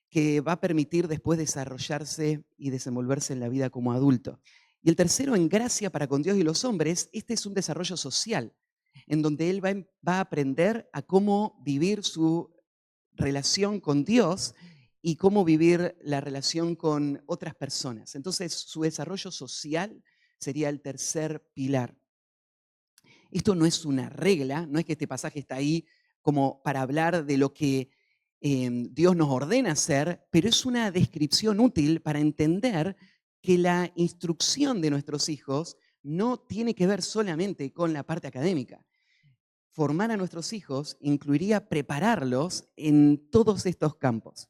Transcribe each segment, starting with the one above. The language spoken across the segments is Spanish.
que va a permitir después desarrollarse y desenvolverse en la vida como adulto. Y el tercero, en gracia para con Dios y los hombres, este es un desarrollo social, en donde él va a aprender a cómo vivir su relación con Dios y cómo vivir la relación con otras personas. Entonces, su desarrollo social sería el tercer pilar. Esto no es una regla, no es que este pasaje está ahí como para hablar de lo que Dios nos ordena hacer, pero es una descripción útil para entender que la instrucción de nuestros hijos no tiene que ver solamente con la parte académica. Formar a nuestros hijos incluiría prepararlos en todos estos campos.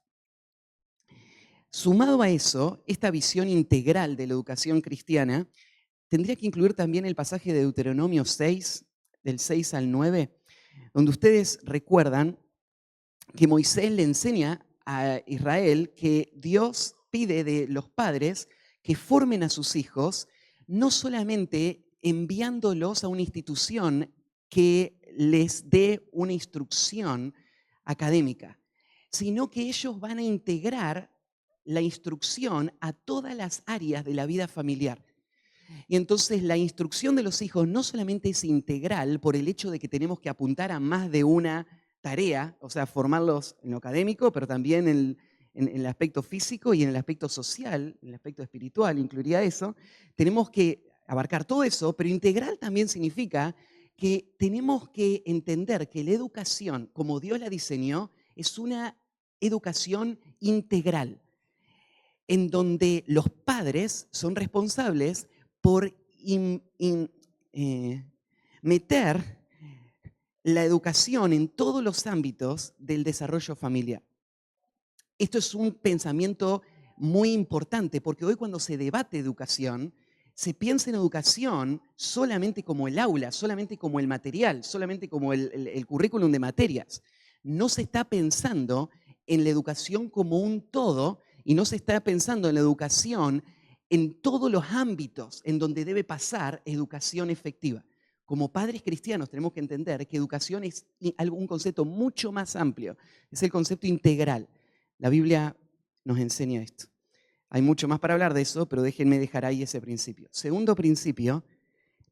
Sumado a eso, esta visión integral de la educación cristiana tendría que incluir también el pasaje de Deuteronomio 6, del 6 al 9, donde ustedes recuerdan que Moisés le enseña a Israel que Dios pide de los padres que formen a sus hijos, no solamente enviándolos a una institución que les dé una instrucción académica, sino que ellos van a integrar la instrucción a todas las áreas de la vida familiar. Y entonces la instrucción de los hijos no solamente es integral por el hecho de que tenemos que apuntar a más de una tarea, o sea, formarlos en lo académico, pero también en el aspecto físico y en el aspecto social, en el aspecto espiritual, incluiría eso. Tenemos que abarcar todo eso, pero integral también significa que tenemos que entender que la educación, como Dios la diseñó, es una educación integral en donde los padres son responsables por eh, meter la educación en todos los ámbitos del desarrollo familiar. Esto es un pensamiento muy importante porque hoy cuando se debate educación, se piensa en educación solamente como el aula, solamente como el material, solamente como el currículum de materias. No se está pensando en la educación como un todo y no se está pensando en la educación en todos los ámbitos en donde debe pasar educación efectiva. Como padres cristianos tenemos que entender que educación es un concepto mucho más amplio, es el concepto integral. La Biblia nos enseña esto. Hay mucho más para hablar de eso, pero déjenme dejar ahí ese principio. Segundo principio,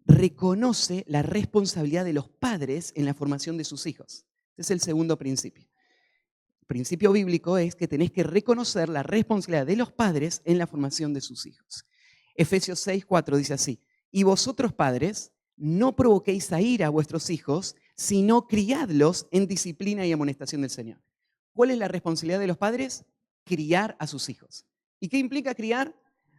reconoce la responsabilidad de los padres en la formación de sus hijos. Este es el segundo principio. El principio bíblico es que tenés que reconocer la responsabilidad de los padres en la formación de sus hijos. Efesios 6:4 dice así: y vosotros padres, no provoquéis a ira a vuestros hijos, sino criadlos en disciplina y amonestación del Señor. ¿Cuál es la responsabilidad de los padres? Criar a sus hijos. ¿Y qué implica criar?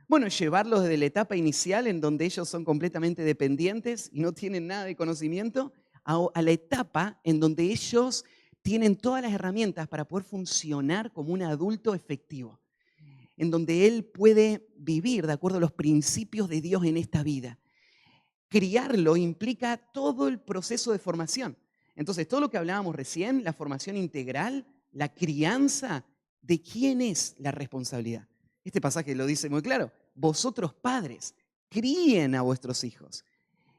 Bueno, llevarlos desde la etapa inicial en donde ellos son completamente dependientes y no tienen nada de conocimiento, a la etapa en donde ellos tienen todas las herramientas para poder funcionar como un adulto efectivo, en donde él puede vivir de acuerdo a los principios de Dios en esta vida. Criarlo implica todo el proceso de formación. Entonces, todo lo que hablábamos recién, la formación integral, la crianza, ¿de quién es la responsabilidad? Este pasaje lo dice muy claro. Vosotros padres, críen a vuestros hijos.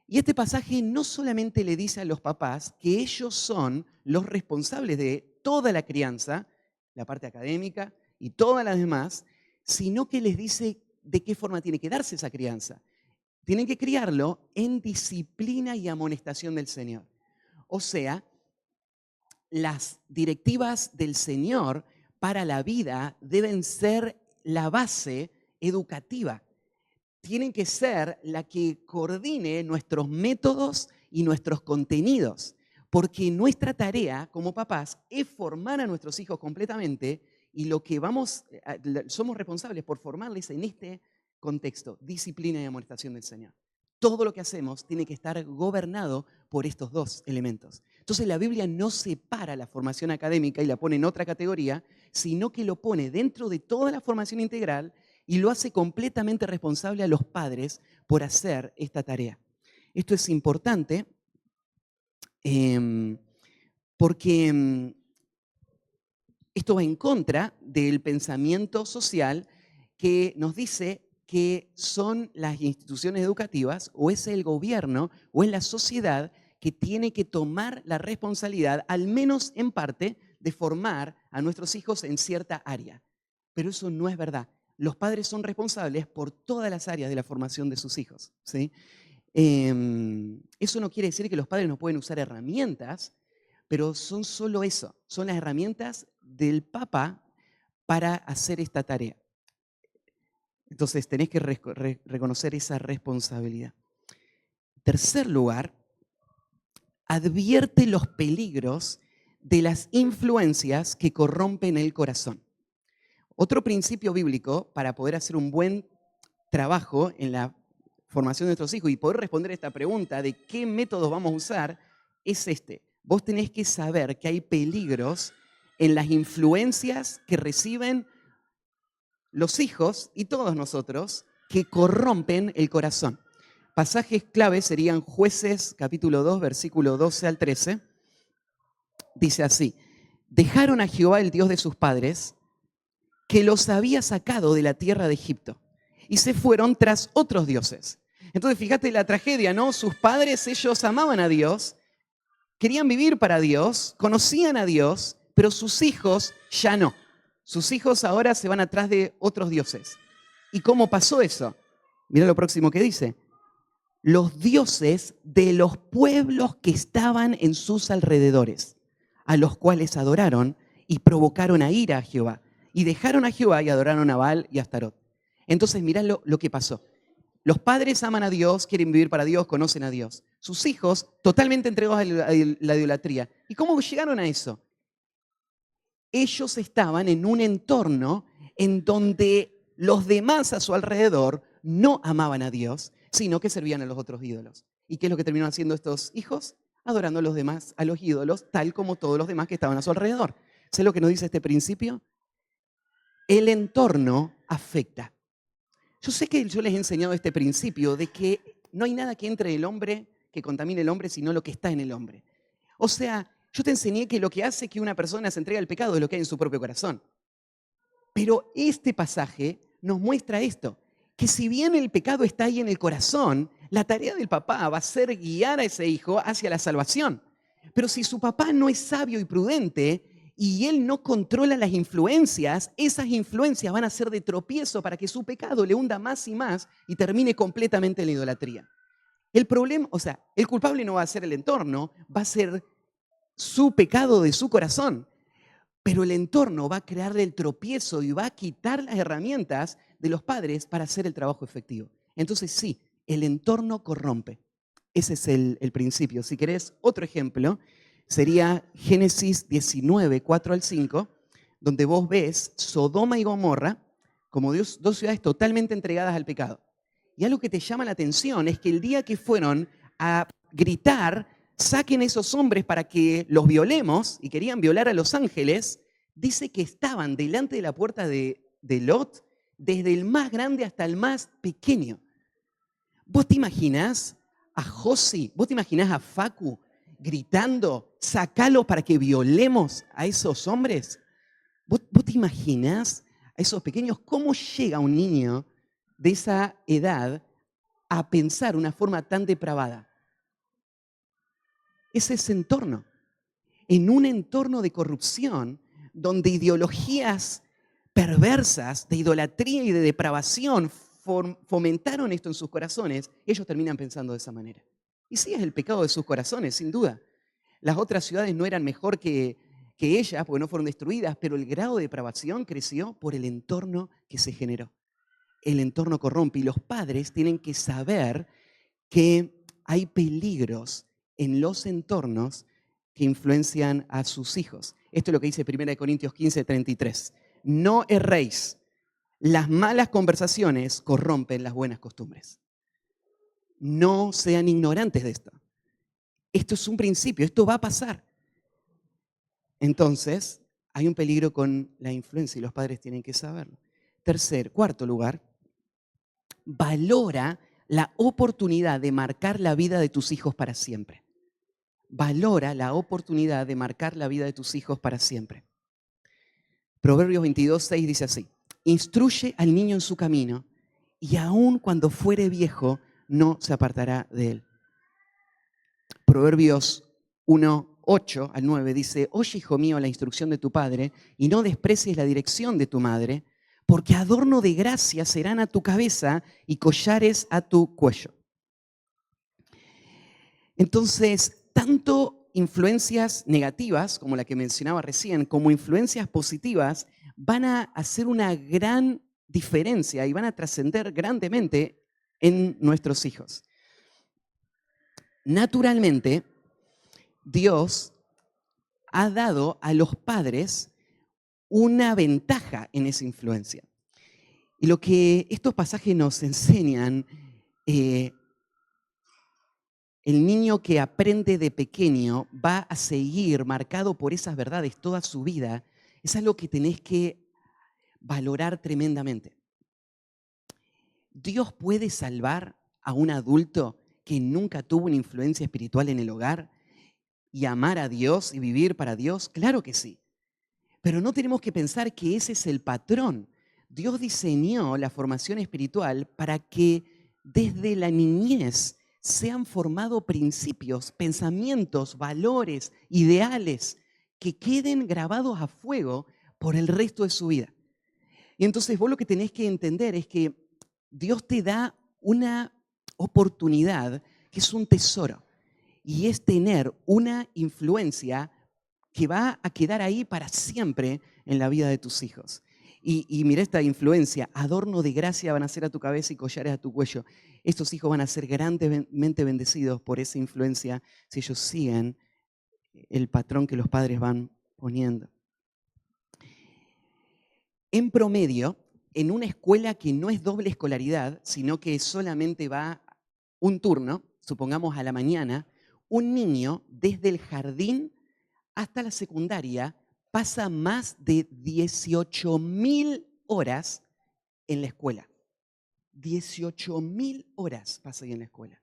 Y este pasaje no solamente le dice a los papás que ellos son los responsables de toda la crianza, la parte académica y todas las demás, sino que les dice de qué forma tiene que darse esa crianza. Tienen que criarlo en disciplina y amonestación del Señor. O sea, las directivas del Señor para la vida deben ser la base educativa. Tienen que ser la que coordine nuestros métodos y nuestros contenidos, porque nuestra tarea como papás es formar a nuestros hijos completamente y lo que somos responsables por formarles en este contexto, disciplina y amonestación del Señor. Todo lo que hacemos tiene que estar gobernado por estos dos elementos. Entonces la Biblia no separa la formación académica y la pone en otra categoría, sino que lo pone dentro de toda la formación integral y lo hace completamente responsable a los padres por hacer esta tarea. Esto es importante porque esto va en contra del pensamiento social que nos dice que son las instituciones educativas o es el gobierno o es la sociedad que tiene que tomar la responsabilidad, al menos en parte, de formar a nuestros hijos en cierta área. pero eso no es verdad. Los padres son responsables por todas las áreas de la formación de sus hijos, ¿sí? Eso no quiere decir que los padres no pueden usar herramientas, pero son solo eso, son las herramientas del papá para hacer esta tarea. Entonces tenés que reconocer esa responsabilidad. Tercer lugar, advierte los peligros de las influencias que corrompen el corazón. Otro principio bíblico para poder hacer un buen trabajo en la formación de nuestros hijos y poder responder a esta pregunta de qué métodos vamos a usar es este. Vos tenés que saber que hay peligros en las influencias que reciben los hijos y todos nosotros que corrompen el corazón. Pasajes claves serían Jueces capítulo 2, versículo 12 al 13. Dice así: dejaron a Jehová, el Dios de sus padres, que los había sacado de la tierra de Egipto, y se fueron tras otros dioses. Entonces, fíjate la tragedia, ¿no? Sus padres, ellos amaban a Dios, querían vivir para Dios, conocían a Dios, pero sus hijos ya no. Sus hijos ahora se van atrás de otros dioses. ¿Y cómo pasó eso? Mira lo próximo que dice: los dioses de los pueblos que estaban en sus alrededores, a los cuales adoraron y provocaron a ira a Jehová. Y dejaron a Jehová y adoraron a Baal y a Astarot. Entonces, mirá lo que pasó. Los padres aman a Dios, quieren vivir para Dios, conocen a Dios. Sus hijos, totalmente entregados a la idolatría. ¿Y cómo llegaron a eso? Ellos estaban en un entorno en donde los demás a su alrededor no amaban a Dios, sino que servían a los otros ídolos. ¿Y qué es lo que terminaron haciendo estos hijos? Adorando a los demás, a los ídolos, tal como todos los demás que estaban a su alrededor. ¿Sé lo que nos dice este principio? El entorno afecta. Yo sé que yo les he enseñado este principio de que no hay nada que entre el hombre, que contamine el hombre, sino lo que está en el hombre. O sea, yo te enseñé que lo que hace que una persona se entregue al pecado es lo que hay en su propio corazón. Pero este pasaje nos muestra esto, que si bien el pecado está ahí en el corazón, la tarea del papá va a ser guiar a ese hijo hacia la salvación. Pero si su papá no es sabio y prudente y él no controla las influencias, esas influencias van a ser de tropiezo para que su pecado le hunda más y más y termine completamente en la idolatría. El problema, o sea, el culpable no va a ser el entorno, va a ser su pecado de su corazón. Pero el entorno va a crearle el tropiezo y va a quitar las herramientas de los padres para hacer el trabajo efectivo. Entonces sí, el entorno corrompe. Ese es el principio. Si querés otro ejemplo, sería Génesis 19, 4 al 5, donde vos ves Sodoma y Gomorra como dos ciudades totalmente entregadas al pecado. Y algo que te llama la atención es que el día que fueron a gritar, saquen a esos hombres para que los violemos, y querían violar a los ángeles, dice que estaban delante de la puerta de Lot, desde el más grande hasta el más pequeño. ¿Vos te imaginás a Josi, vos te imaginás a Facu gritando, sacalo para que violemos a esos hombres? ¿Vos te imaginás a esos pequeños? ¿Cómo llega un niño de esa edad a pensar una forma tan depravada? Es ese entorno. En un entorno de corrupción, donde ideologías perversas de idolatría y de depravación fomentaron esto en sus corazones, ellos terminan pensando de esa manera. Y sí, es el pecado de sus corazones, sin duda. Las otras ciudades no eran mejor que ellas, porque no fueron destruidas, pero el grado de depravación creció por el entorno que se generó. El entorno corrompe y los padres tienen que saber que hay peligros en los entornos que influencian a sus hijos. Esto es lo que dice 1 Corintios 15, 33. No erréis. Las malas conversaciones corrompen las buenas costumbres. No sean ignorantes de esto. Esto es un principio, esto va a pasar. Entonces, hay un peligro con la influencia y los padres tienen que saberlo. Cuarto lugar, valora la oportunidad de marcar la vida de tus hijos para siempre. Valora la oportunidad de marcar la vida de tus hijos para siempre. Proverbios 22, 6 dice así: instruye al niño en su camino y aun cuando fuere viejo no se apartará de él. Proverbios 1, 8 al 9 dice: oye, hijo mío, la instrucción de tu padre y no desprecies la dirección de tu madre, porque adorno de gracia serán a tu cabeza y collares a tu cuello. Entonces, tanto influencias negativas, como la que mencionaba recién, como influencias positivas, van a hacer una gran diferencia y van a trascender grandemente en nuestros hijos. Naturalmente, Dios ha dado a los padres una ventaja en esa influencia. Y lo que estos pasajes nos enseñan, el niño que aprende de pequeño va a seguir marcado por esas verdades toda su vida, es algo que tenés que valorar tremendamente. ¿Dios puede salvar a un adulto que nunca tuvo una influencia espiritual en el hogar y amar a Dios y vivir para Dios? Claro que sí. Pero no tenemos que pensar que ese es el patrón. Dios diseñó la formación espiritual para que desde la niñez sean formados principios, pensamientos, valores, ideales que queden grabados a fuego por el resto de su vida. Y entonces vos lo que tenés que entender es que Dios te da una oportunidad que es un tesoro y es tener una influencia que va a quedar ahí para siempre en la vida de tus hijos. Y mira esta influencia, adorno de gracia van a ser a tu cabeza y collares a tu cuello. Estos hijos van a ser grandemente bendecidos por esa influencia si ellos siguen el patrón que los padres van poniendo. En promedio, en una escuela que no es doble escolaridad, sino que solamente va un turno, supongamos a la mañana, un niño desde el jardín hasta la secundaria pasa más de 18.000 horas en la escuela. 18.000 horas pasa ahí en la escuela.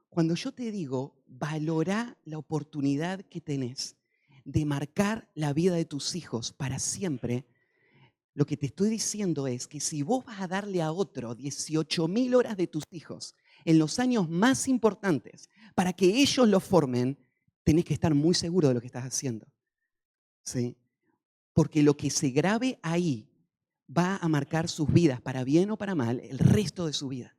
Cuando yo te digo, valorá la oportunidad que tenés de marcar la vida de tus hijos para siempre, lo que te estoy diciendo es que si vos vas a darle a otro 18.000 horas de tus hijos en los años más importantes para que ellos lo formen, tenés que estar muy seguro de lo que estás haciendo. ¿Sí? Porque lo que se grabe ahí va a marcar sus vidas, para bien o para mal, el resto de su vida.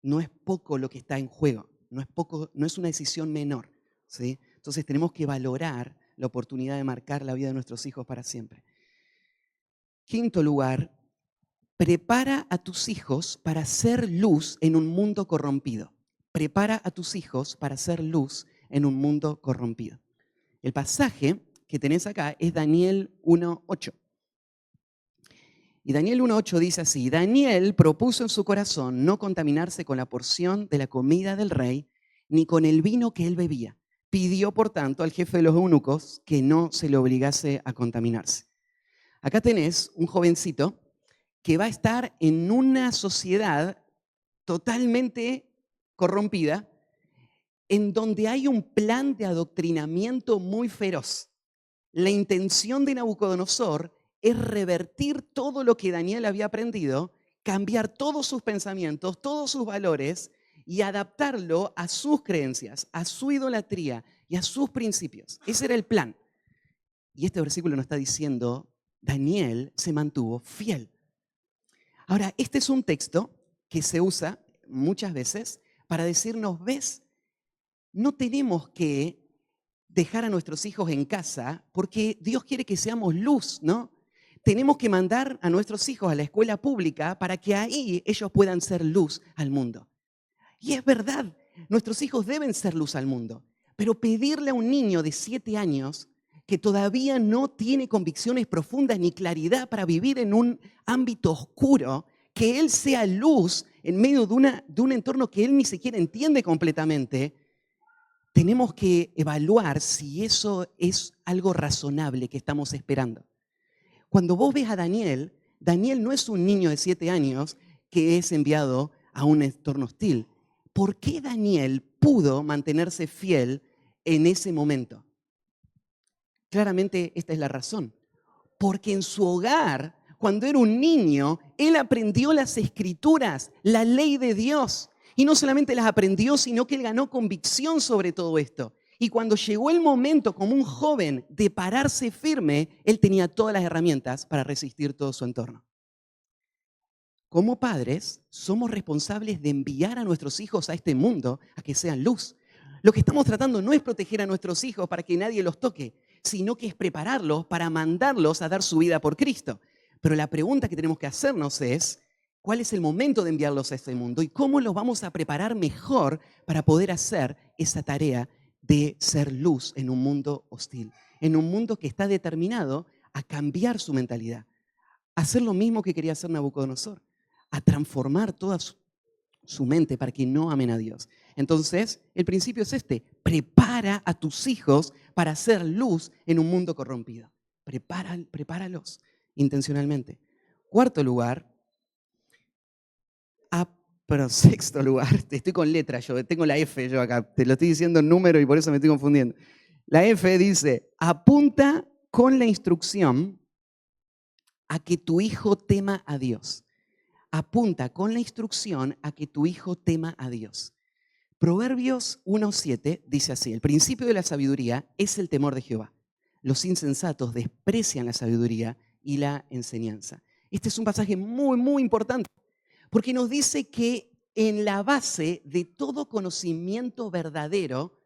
No es poco lo que está en juego, no es una decisión menor. ¿Sí? Entonces tenemos que valorar la oportunidad de marcar la vida de nuestros hijos para siempre. Quinto lugar, prepara a tus hijos para ser luz en un mundo corrompido. Prepara a tus hijos para ser luz en un mundo corrompido. El pasaje que tenés acá es Daniel 1:8. Y Daniel 1:8 dice así: Daniel propuso en su corazón no contaminarse con la porción de la comida del rey, ni con el vino que él bebía. Pidió, por tanto, al jefe de los eunucos que no se le obligase a contaminarse. Acá tenés un jovencito que va a estar en una sociedad totalmente corrompida, en donde hay un plan de adoctrinamiento muy feroz. La intención de Nabucodonosor es revertir todo lo que Daniel había aprendido, cambiar todos sus pensamientos, todos sus valores y adaptarlo a sus creencias, a su idolatría y a sus principios. Ese era el plan. Y este versículo nos está diciendo, Daniel se mantuvo fiel. Ahora, este es un texto que se usa muchas veces para decirnos, ¿ves? No tenemos que dejar a nuestros hijos en casa porque Dios quiere que seamos luz, ¿no? Tenemos que mandar a nuestros hijos a la escuela pública para que ahí ellos puedan ser luz al mundo. Y es verdad, nuestros hijos deben ser luz al mundo, pero pedirle a un niño de 7 años que todavía no tiene convicciones profundas ni claridad para vivir en un ámbito oscuro, que él sea luz en medio de un entorno que él ni siquiera entiende completamente, tenemos que evaluar si eso es algo razonable que estamos esperando. Cuando vos ves a Daniel, Daniel no es un niño de 7 años que es enviado a un entorno hostil. ¿Por qué Daniel pudo mantenerse fiel en ese momento? Claramente esta es la razón. Porque en su hogar, cuando era un niño, él aprendió las escrituras, la ley de Dios. Y no solamente las aprendió, sino que él ganó convicción sobre todo esto. Y cuando llegó el momento como un joven de pararse firme, él tenía todas las herramientas para resistir todo su entorno. como padres, somos responsables de enviar a nuestros hijos a este mundo a que sean luz. Lo que estamos tratando no es proteger a nuestros hijos para que nadie los toque, sino que es prepararlos para mandarlos a dar su vida por Cristo. Pero la pregunta que tenemos que hacernos es, ¿cuál es el momento de enviarlos a este mundo? ¿Y cómo los vamos a preparar mejor para poder hacer esa tarea de ser luz en un mundo hostil? En un mundo que está determinado a cambiar su mentalidad, a hacer lo mismo que quería hacer Nabucodonosor, a transformar toda su mente para que no amen a Dios. Entonces, el principio es este: prepara a tus hijos para hacer luz en un mundo corrompido. Prepáralos intencionalmente. Cuarto lugar, pero sexto lugar, estoy con letras, yo tengo la F yo acá, te lo estoy diciendo en número y por eso me estoy confundiendo. La F dice, apunta con la instrucción a que tu hijo tema a Dios. Apunta con la instrucción a que tu hijo tema a Dios. Proverbios 1:7 dice así, el principio de la sabiduría es el temor de Jehová. Los insensatos desprecian la sabiduría y la enseñanza. Este es un pasaje muy, muy importante, porque nos dice que en la base de todo conocimiento verdadero,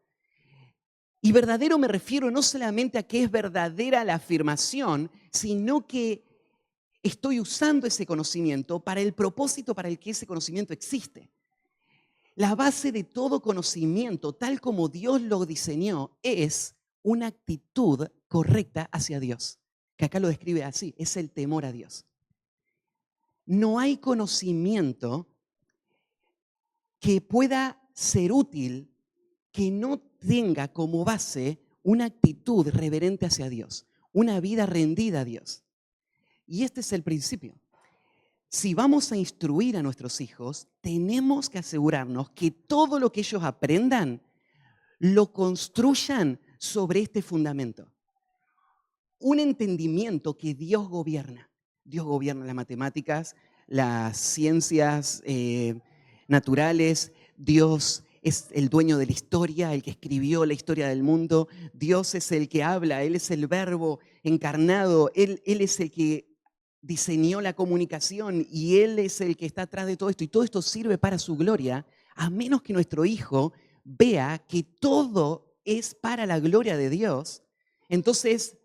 y verdadero me refiero no solamente a que es verdadera la afirmación, sino que estoy usando ese conocimiento para el propósito para el que ese conocimiento existe. La base de todo conocimiento, tal como Dios lo diseñó, es una actitud correcta hacia Dios, que acá lo describe así, es el temor a Dios. No hay conocimiento que pueda ser útil que no tenga como base una actitud reverente hacia Dios, una vida rendida a Dios. Y este es el principio. Si vamos a instruir a nuestros hijos, tenemos que asegurarnos que todo lo que ellos aprendan lo construyan sobre este fundamento. Un entendimiento que Dios gobierna. Dios gobierna las matemáticas, las ciencias naturales. Dios es el dueño de la historia, el que escribió la historia del mundo. Dios es el que habla, Él es el verbo encarnado, Él es el que diseñó la comunicación y Él es el que está atrás de todo esto. Y todo esto sirve para su gloria, a menos que nuestro hijo vea que todo es para la gloria de Dios. Entonces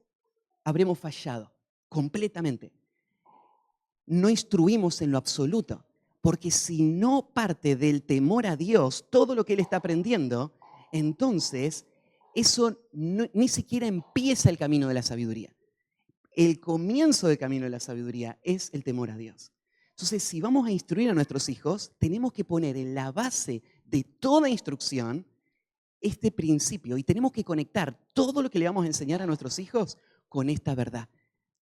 habremos fallado completamente. No instruimos en lo absoluto, porque si no parte del temor a Dios todo lo que él está aprendiendo, entonces eso ni siquiera empieza el camino de la sabiduría. El comienzo del camino de la sabiduría es el temor a Dios. Entonces, si vamos a instruir a nuestros hijos, tenemos que poner en la base de toda instrucción este principio y tenemos que conectar todo lo que le vamos a enseñar a nuestros hijos con esta verdad.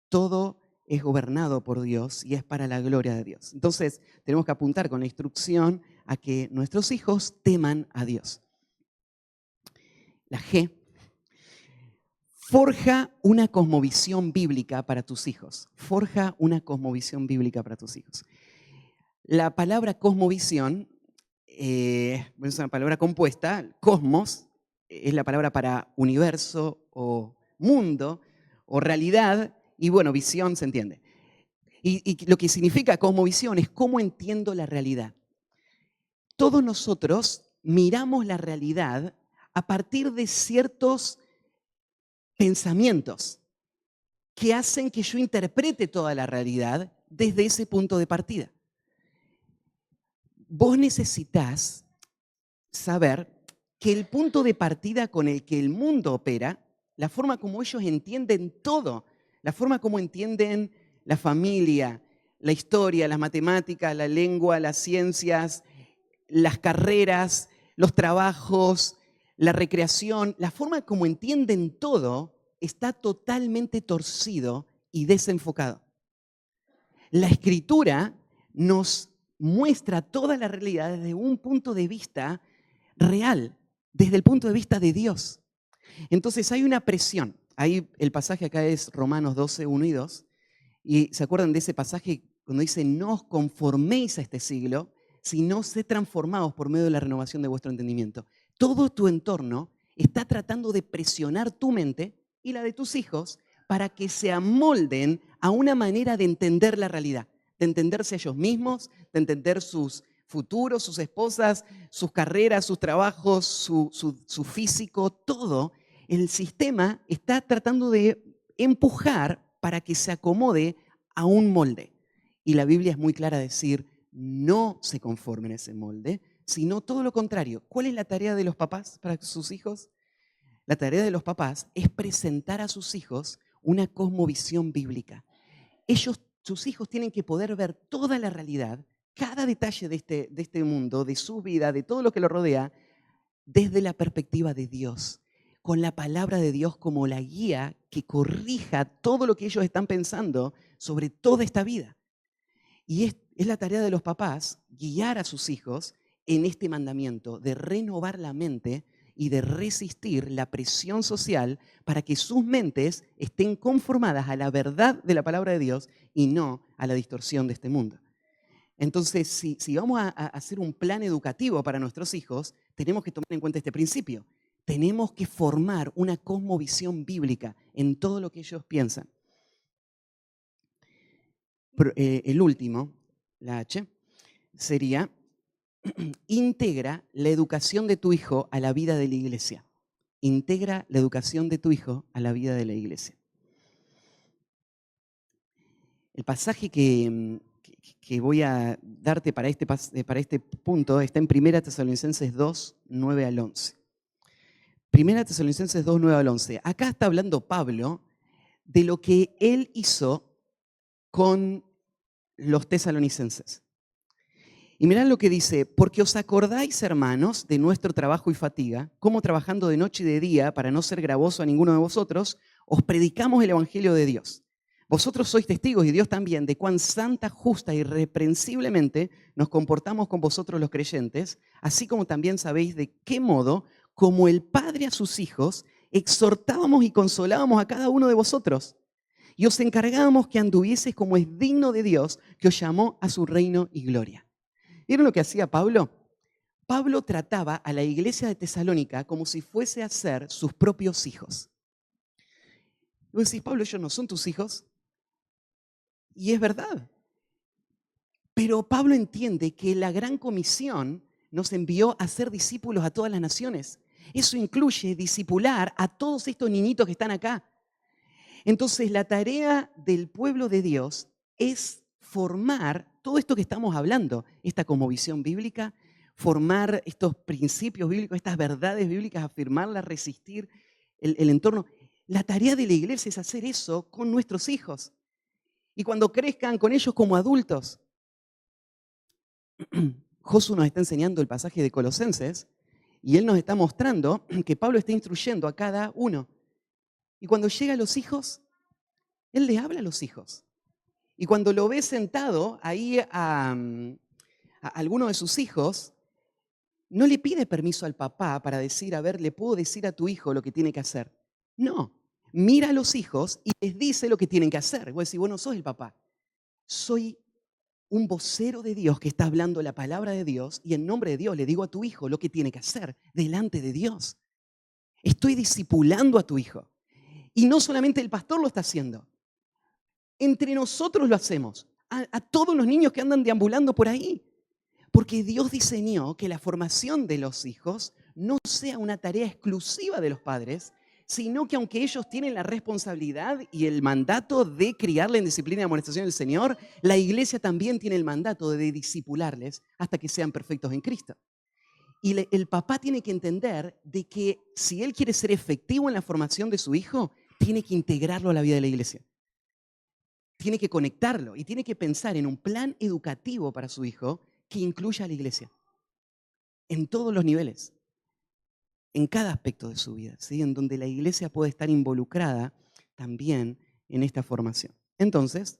Todo es gobernado por Dios y es para la gloria de Dios. Entonces, tenemos que apuntar con la instrucción a que nuestros hijos teman a Dios. La G. Forja una cosmovisión bíblica para tus hijos. Forja una cosmovisión bíblica para tus hijos. La palabra cosmovisión es una palabra compuesta. Cosmos es la palabra para universo o mundo o realidad. Y bueno, visión se entiende. Y lo que significa cosmovisión es cómo entiendo la realidad. Todos nosotros miramos la realidad a partir de ciertos pensamientos que hacen que yo interprete toda la realidad desde ese punto de partida. Vos necesitas saber que el punto de partida con el que el mundo opera, la forma como ellos entienden todo, la forma como entienden la familia, la historia, las matemáticas, la lengua, las ciencias, las carreras, los trabajos, la recreación, la forma como entienden todo está totalmente torcido y desenfocado. La Escritura nos muestra toda la realidad desde un punto de vista real, desde el punto de vista de Dios. Entonces hay una presión. Ahí el pasaje acá es Romanos 12, 1 y 2. Y ¿se acuerdan de ese pasaje cuando dice, no os conforméis a este siglo, sino sed transformados por medio de la renovación de vuestro entendimiento? Todo tu entorno está tratando de presionar tu mente y la de tus hijos para que se amolden a una manera de entender la realidad. de entenderse a ellos mismos, de entender sus futuros, sus esposas, sus carreras, sus trabajos, su físico, todo. El sistema está tratando de empujar para que se acomode a un molde. Y la Biblia es muy clara a decir, no se conformen a ese molde, sino todo lo contrario. ¿Cuál es la tarea de los papás para sus hijos? La tarea de los papás es presentar a sus hijos una cosmovisión bíblica. Sus hijos tienen que poder ver toda la realidad, cada detalle de este mundo, de su vida, de todo lo que lo rodea, desde la perspectiva de Dios, con la palabra de Dios como la guía que corrija todo lo que ellos están pensando sobre toda esta vida. Y es la tarea de los papás guiar a sus hijos en este mandamiento de renovar la mente y de resistir la presión social para que sus mentes estén conformadas a la verdad de la palabra de Dios y no a la distorsión de este mundo. Entonces, si vamos a hacer un plan educativo para nuestros hijos, tenemos que tomar en cuenta este principio. Tenemos que formar una cosmovisión bíblica en todo lo que ellos piensan. El último, la H, sería integra la educación de tu hijo a la vida de la iglesia. Integra la educación de tu hijo a la vida de la iglesia. El pasaje que voy a darte para este punto está en 1 Tesalonicenses 2, 9 al 11. 1 Tesalonicenses 2, 9 al 11. Acá está hablando Pablo de lo que él hizo con los tesalonicenses. Y mirad lo que dice, porque os acordáis, hermanos, de nuestro trabajo y fatiga, como trabajando de noche y de día, para no ser gravoso a ninguno de vosotros, os predicamos el Evangelio de Dios. Vosotros sois testigos, y Dios también, de cuán santa, justa y irreprensiblemente nos comportamos con vosotros los creyentes, así como también sabéis de qué modo, como el Padre a sus hijos, exhortábamos y consolábamos a cada uno de vosotros. Y os encargábamos que anduvieseis como es digno de Dios, que os llamó a su reino y gloria. ¿Vieron lo que hacía Pablo? Pablo trataba a la iglesia de Tesalónica como si fuese a ser sus propios hijos. Y vos decís, Pablo, ellos no son tus hijos. Y es verdad. Pero Pablo entiende que la gran comisión nos envió a ser discípulos a todas las naciones. Eso incluye discipular a todos estos niñitos que están acá. Entonces, la tarea del pueblo de Dios es formar todo esto que estamos hablando, esta cosmovisión bíblica, formar estos principios bíblicos, estas verdades bíblicas, afirmarlas, resistir el entorno. La tarea de la iglesia es hacer eso con nuestros hijos. Y cuando crezcan con ellos como adultos. Josu nos está enseñando el pasaje de Colosenses y él nos está mostrando que Pablo está instruyendo a cada uno. Y cuando llega a los hijos, él les habla a los hijos. Y cuando lo ve sentado ahí a alguno de sus hijos, no le pide permiso al papá para decir, a ver, ¿le puedo decir a tu hijo lo que tiene que hacer? No, mira a los hijos y les dice lo que tienen que hacer. Vos decís, vos no sos el papá. Soy un vocero de Dios que está hablando la palabra de Dios y en nombre de Dios le digo a tu hijo lo que tiene que hacer delante de Dios. Estoy discipulando a tu hijo. Y no solamente el pastor lo está haciendo. Entre nosotros lo hacemos. A todos los niños que andan deambulando por ahí. Porque Dios diseñó que la formación de los hijos no sea una tarea exclusiva de los padres, sino que aunque ellos tienen la responsabilidad y el mandato de criarle en disciplina y amonestación del Señor, la iglesia también tiene el mandato de discipularles hasta que sean perfectos en Cristo. Y el papá tiene que entender de que si él quiere ser efectivo en la formación de su hijo, tiene que integrarlo a la vida de la iglesia. Tiene que conectarlo y tiene que pensar en un plan educativo para su hijo que incluya a la iglesia. En todos los niveles. En cada aspecto de su vida, ¿sí? En donde la iglesia puede estar involucrada también en esta formación. Entonces,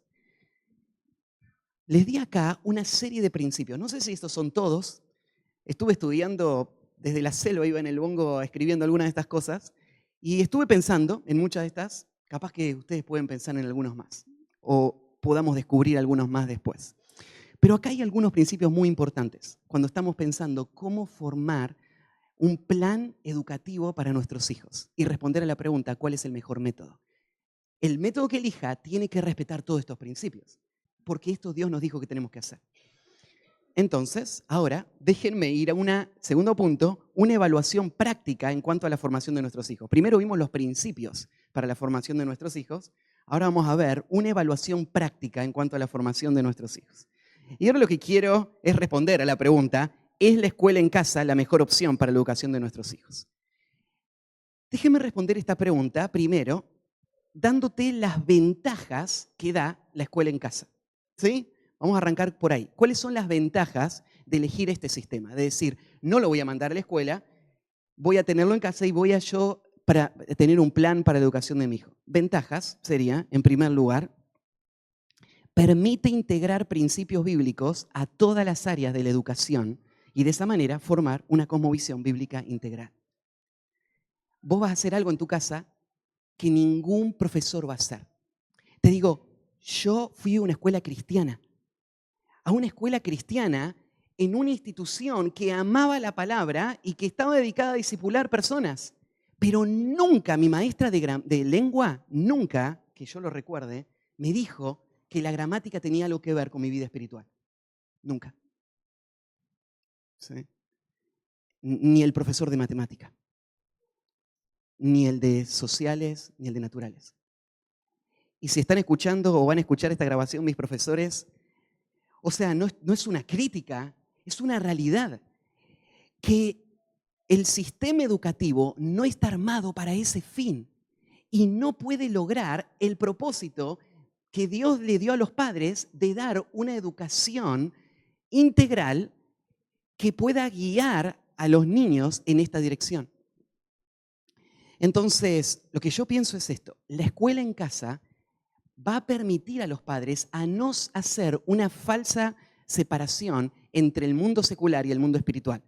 les di acá una serie de principios. No sé si estos son todos. Estuve estudiando desde la selva, iba en el bongo escribiendo algunas de estas cosas y estuve pensando en muchas de estas. Capaz que ustedes pueden pensar en algunos más o podamos descubrir algunos más después. Pero acá hay algunos principios muy importantes cuando estamos pensando cómo formar un plan educativo para nuestros hijos y responder a la pregunta, ¿cuál es el mejor método? El método que elija tiene que respetar todos estos principios, porque esto Dios nos dijo que tenemos que hacer. Entonces, ahora, déjenme ir a un segundo punto, una evaluación práctica en cuanto a la formación de nuestros hijos. Primero vimos los principios para la formación de nuestros hijos. Ahora vamos a ver una evaluación práctica en cuanto a la formación de nuestros hijos. Y ahora lo que quiero es responder a la pregunta, ¿es la escuela en casa la mejor opción para la educación de nuestros hijos? Déjenme responder esta pregunta primero dándote las ventajas que da la escuela en casa. ¿Sí? Vamos a arrancar por ahí. ¿Cuáles son las ventajas de elegir este sistema? De decir, no lo voy a mandar a la escuela, voy a tenerlo en casa y voy a yo para tener un plan para la educación de mi hijo. Ventajas sería, en primer lugar, permite integrar principios bíblicos a todas las áreas de la educación y de esa manera formar una cosmovisión bíblica integral. Vos vas a hacer algo en tu casa que ningún profesor va a hacer. Te digo, yo fui a una escuela cristiana, en una institución que amaba la palabra y que estaba dedicada a discipular personas. Pero nunca mi maestra de lengua, nunca, que yo lo recuerde, me dijo que la gramática tenía algo que ver con mi vida espiritual. Nunca. ¿Sí? Ni el profesor de matemática, ni el de sociales, ni el de naturales. Y si están escuchando o van a escuchar esta grabación mis profesores, o sea, no es una crítica, es una realidad. Que el sistema educativo no está armado para ese fin y no puede lograr el propósito que Dios le dio a los padres de dar una educación integral que pueda guiar a los niños en esta dirección. Entonces, lo que yo pienso es esto: la escuela en casa va a permitir a los padres a no hacer una falsa separación entre el mundo secular y el mundo espiritual.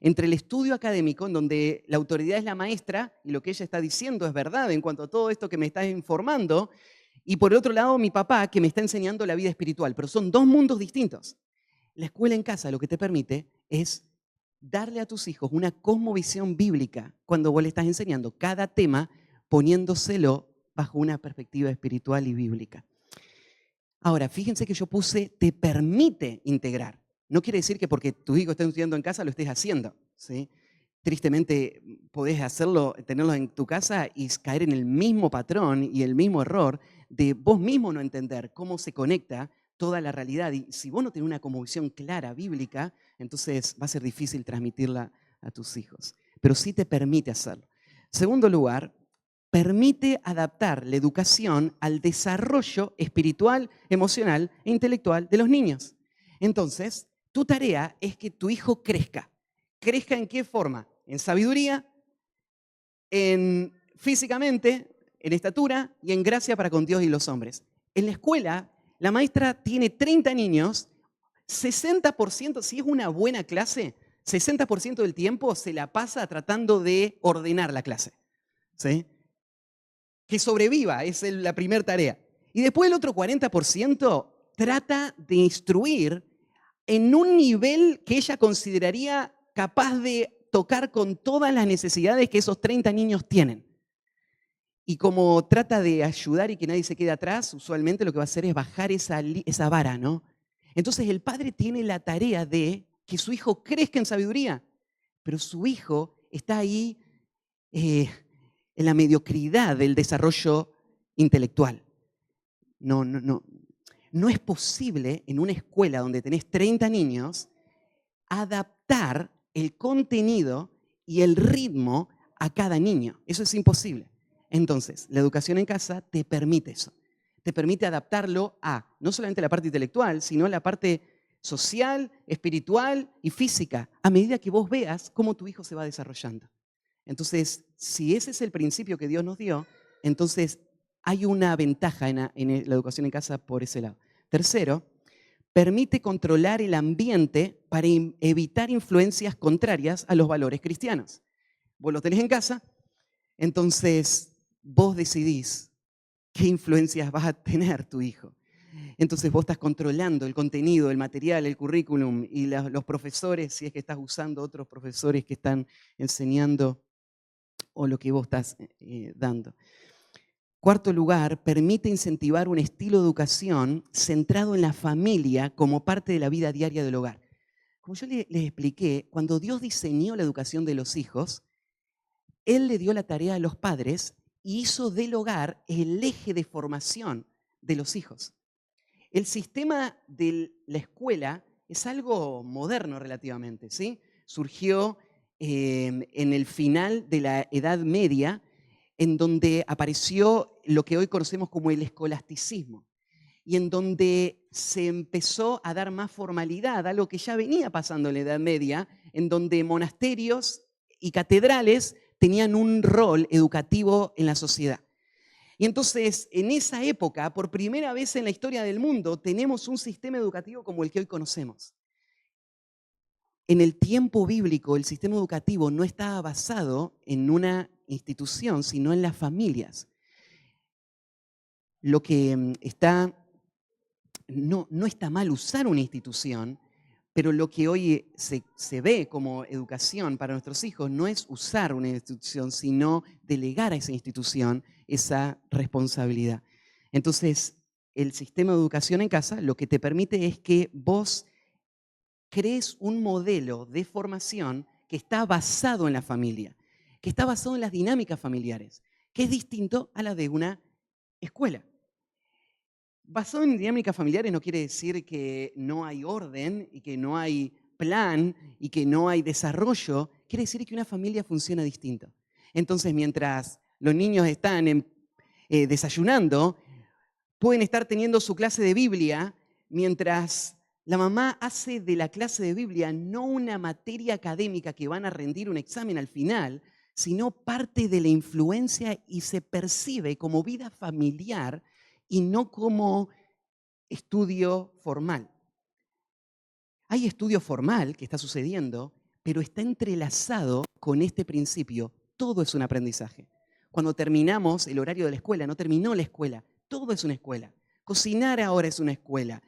Entre el estudio académico, en donde la autoridad es la maestra y lo que ella está diciendo es verdad en cuanto a todo esto que me está informando, y por el otro lado mi papá que me está enseñando la vida espiritual, pero son dos mundos distintos. La escuela en casa lo que te permite es darle a tus hijos una cosmovisión bíblica cuando vos le estás enseñando cada tema, poniéndoselo bajo una perspectiva espiritual y bíblica. Ahora, fíjense que yo puse te permite integrar. No quiere decir que porque tu hijo está estudiando en casa lo estés haciendo, ¿sí? Tristemente podés hacerlo, tenerlo en tu casa y caer en el mismo patrón y el mismo error de vos mismo no entender cómo se conecta toda la realidad. Y si vos no tenés una cosmovisión clara, bíblica, entonces va a ser difícil transmitirla a tus hijos. Pero sí te permite hacerlo. Segundo lugar, permite adaptar la educación al desarrollo espiritual, emocional e intelectual de los niños. Entonces, tu tarea es que tu hijo crezca. ¿Crezca en qué forma? En sabiduría, físicamente, en estatura y en gracia para con Dios y los hombres. En la escuela, la maestra tiene 30 niños, 60%, si es una buena clase, 60% del tiempo se la pasa tratando de ordenar la clase. ¿Sí? Que sobreviva, es la primera tarea. Y después el otro 40% trata de instruir en un nivel que ella consideraría capaz de tocar con todas las necesidades que esos 30 niños tienen. Y como trata de ayudar y que nadie se quede atrás, usualmente lo que va a hacer es bajar esa vara, ¿no? Entonces el padre tiene la tarea de que su hijo crezca en sabiduría, pero su hijo está ahí en la mediocridad del desarrollo intelectual. No es posible en una escuela donde tenés 30 niños adaptar el contenido y el ritmo a cada niño. Eso es imposible. Entonces, la educación en casa te permite eso. Te permite adaptarlo a no solamente la parte intelectual, sino la parte social, espiritual y física, a medida que vos veas cómo tu hijo se va desarrollando. Entonces, si ese es el principio que Dios nos dio, entonces hay una ventaja en la educación en casa por ese lado. Tercero, permite controlar el ambiente para evitar influencias contrarias a los valores cristianos. Vos lo tenés en casa, entonces vos decidís qué influencias vas a tener tu hijo. Entonces vos estás controlando el contenido, el material, el currículum y los profesores, si es que estás usando otros profesores que están enseñando o lo que vos estás dando. Cuarto lugar, permite incentivar un estilo de educación centrado en la familia como parte de la vida diaria del hogar. Como yo les expliqué, cuando Dios diseñó la educación de los hijos, Él le dio la tarea a los padres y hizo del hogar el eje de formación de los hijos. El sistema de la escuela es algo moderno relativamente, ¿sí? Surgió en el final de la Edad Media, en donde apareció lo que hoy conocemos como el escolasticismo, y en donde se empezó a dar más formalidad a lo que ya venía pasando en la Edad Media, en donde monasterios y catedrales tenían un rol educativo en la sociedad. Y entonces, en esa época, por primera vez en la historia del mundo, tenemos un sistema educativo como el que hoy conocemos. En el tiempo bíblico, el sistema educativo no estaba basado en una institución, sino en las familias. Lo que no está mal usar una institución, pero lo que hoy se ve como educación para nuestros hijos no es usar una institución, sino delegar a esa institución esa responsabilidad. Entonces, el sistema de educación en casa lo que te permite es que vos crees un modelo de formación que está basado en la familia, que está basado en las dinámicas familiares, que es distinto a la de una escuela. Basado en dinámicas familiares no quiere decir que no hay orden y que no hay plan y que no hay desarrollo. Quiere decir que una familia funciona distinto. Entonces, mientras los niños están desayunando, pueden estar teniendo su clase de Biblia, mientras la mamá hace de la clase de Biblia no una materia académica que van a rendir un examen al final, sino parte de la influencia y se percibe como vida familiar y no como estudio formal. Hay estudio formal que está sucediendo, pero está entrelazado con este principio. Todo es un aprendizaje. Cuando terminamos el horario de la escuela, no terminó la escuela, todo es una escuela. Cocinar ahora es una escuela.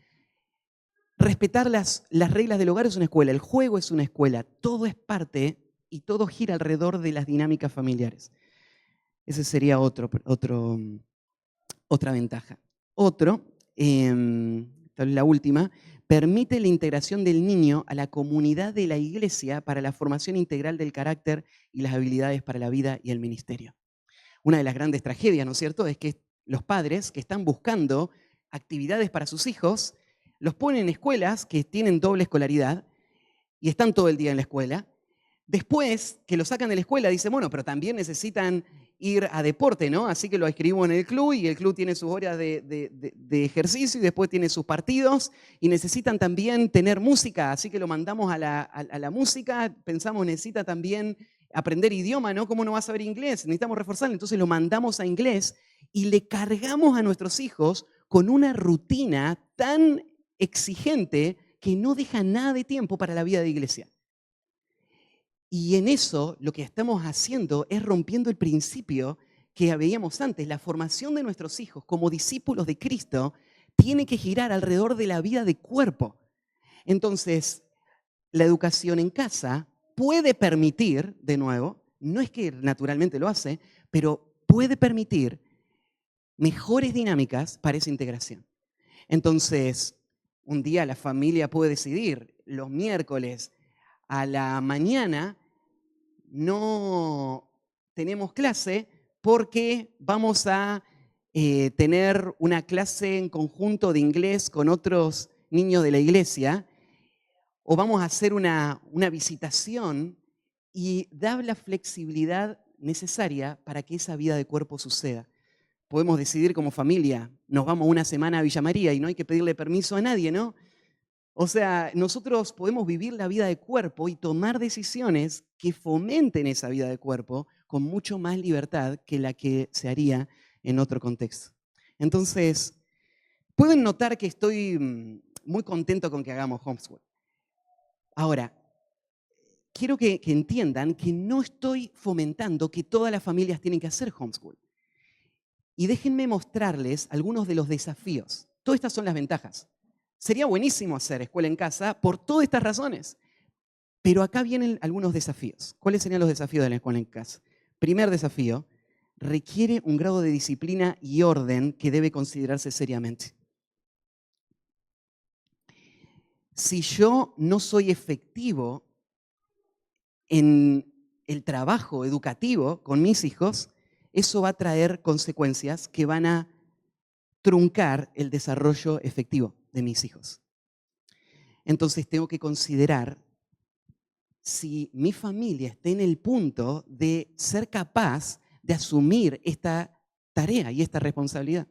Respetar las reglas del hogar es una escuela. El juego es una escuela. Todo es parte y todo gira alrededor de las dinámicas familiares. Esa sería otra ventaja. La última, permite la integración del niño a la comunidad de la iglesia para la formación integral del carácter y las habilidades para la vida y el ministerio. Una de las grandes tragedias, ¿no es cierto?, es que los padres que están buscando actividades para sus hijos los ponen en escuelas que tienen doble escolaridad y están todo el día en la escuela. Después que lo sacan de la escuela, dicen, bueno, pero también necesitan ir a deporte, ¿no? Así que lo inscribo en el club y el club tiene sus horas de ejercicio y después tiene sus partidos y necesitan también tener música, así que lo mandamos a la música. Pensamos, necesita también aprender idioma, ¿no? ¿Cómo no va a saber inglés? Necesitamos reforzarlo, entonces lo mandamos a inglés y le cargamos a nuestros hijos con una rutina tan exigente que no deja nada de tiempo para la vida de iglesia. Y en eso lo que estamos haciendo es rompiendo el principio que veíamos antes. La formación de nuestros hijos como discípulos de Cristo tiene que girar alrededor de la vida de cuerpo. Entonces, la educación en casa puede permitir, de nuevo, no es que naturalmente lo hace, pero puede permitir mejores dinámicas para esa integración. Entonces, un día la familia puede decidir los miércoles a la mañana no tenemos clase porque vamos a tener una clase en conjunto de inglés con otros niños de la iglesia, o vamos a hacer una visitación, y dar la flexibilidad necesaria para que esa vida de cuerpo suceda. Podemos decidir como familia, nos vamos una semana a Villa María y no hay que pedirle permiso a nadie, ¿no? O sea, nosotros podemos vivir la vida de cuerpo y tomar decisiones que fomenten esa vida de cuerpo con mucho más libertad que la que se haría en otro contexto. Entonces, pueden notar que estoy muy contento con que hagamos homeschool. Ahora, quiero que entiendan que no estoy fomentando que todas las familias tienen que hacer homeschool. Y déjenme mostrarles algunos de los desafíos. Todas estas son las ventajas. Sería buenísimo hacer escuela en casa por todas estas razones. Pero acá vienen algunos desafíos. ¿Cuáles serían los desafíos de la escuela en casa? Primer desafío, requiere un grado de disciplina y orden que debe considerarse seriamente. Si yo no soy efectivo en el trabajo educativo con mis hijos, eso va a traer consecuencias que van a truncar el desarrollo efectivo de mis hijos. Entonces tengo que considerar si mi familia está en el punto de ser capaz de asumir esta tarea y esta responsabilidad.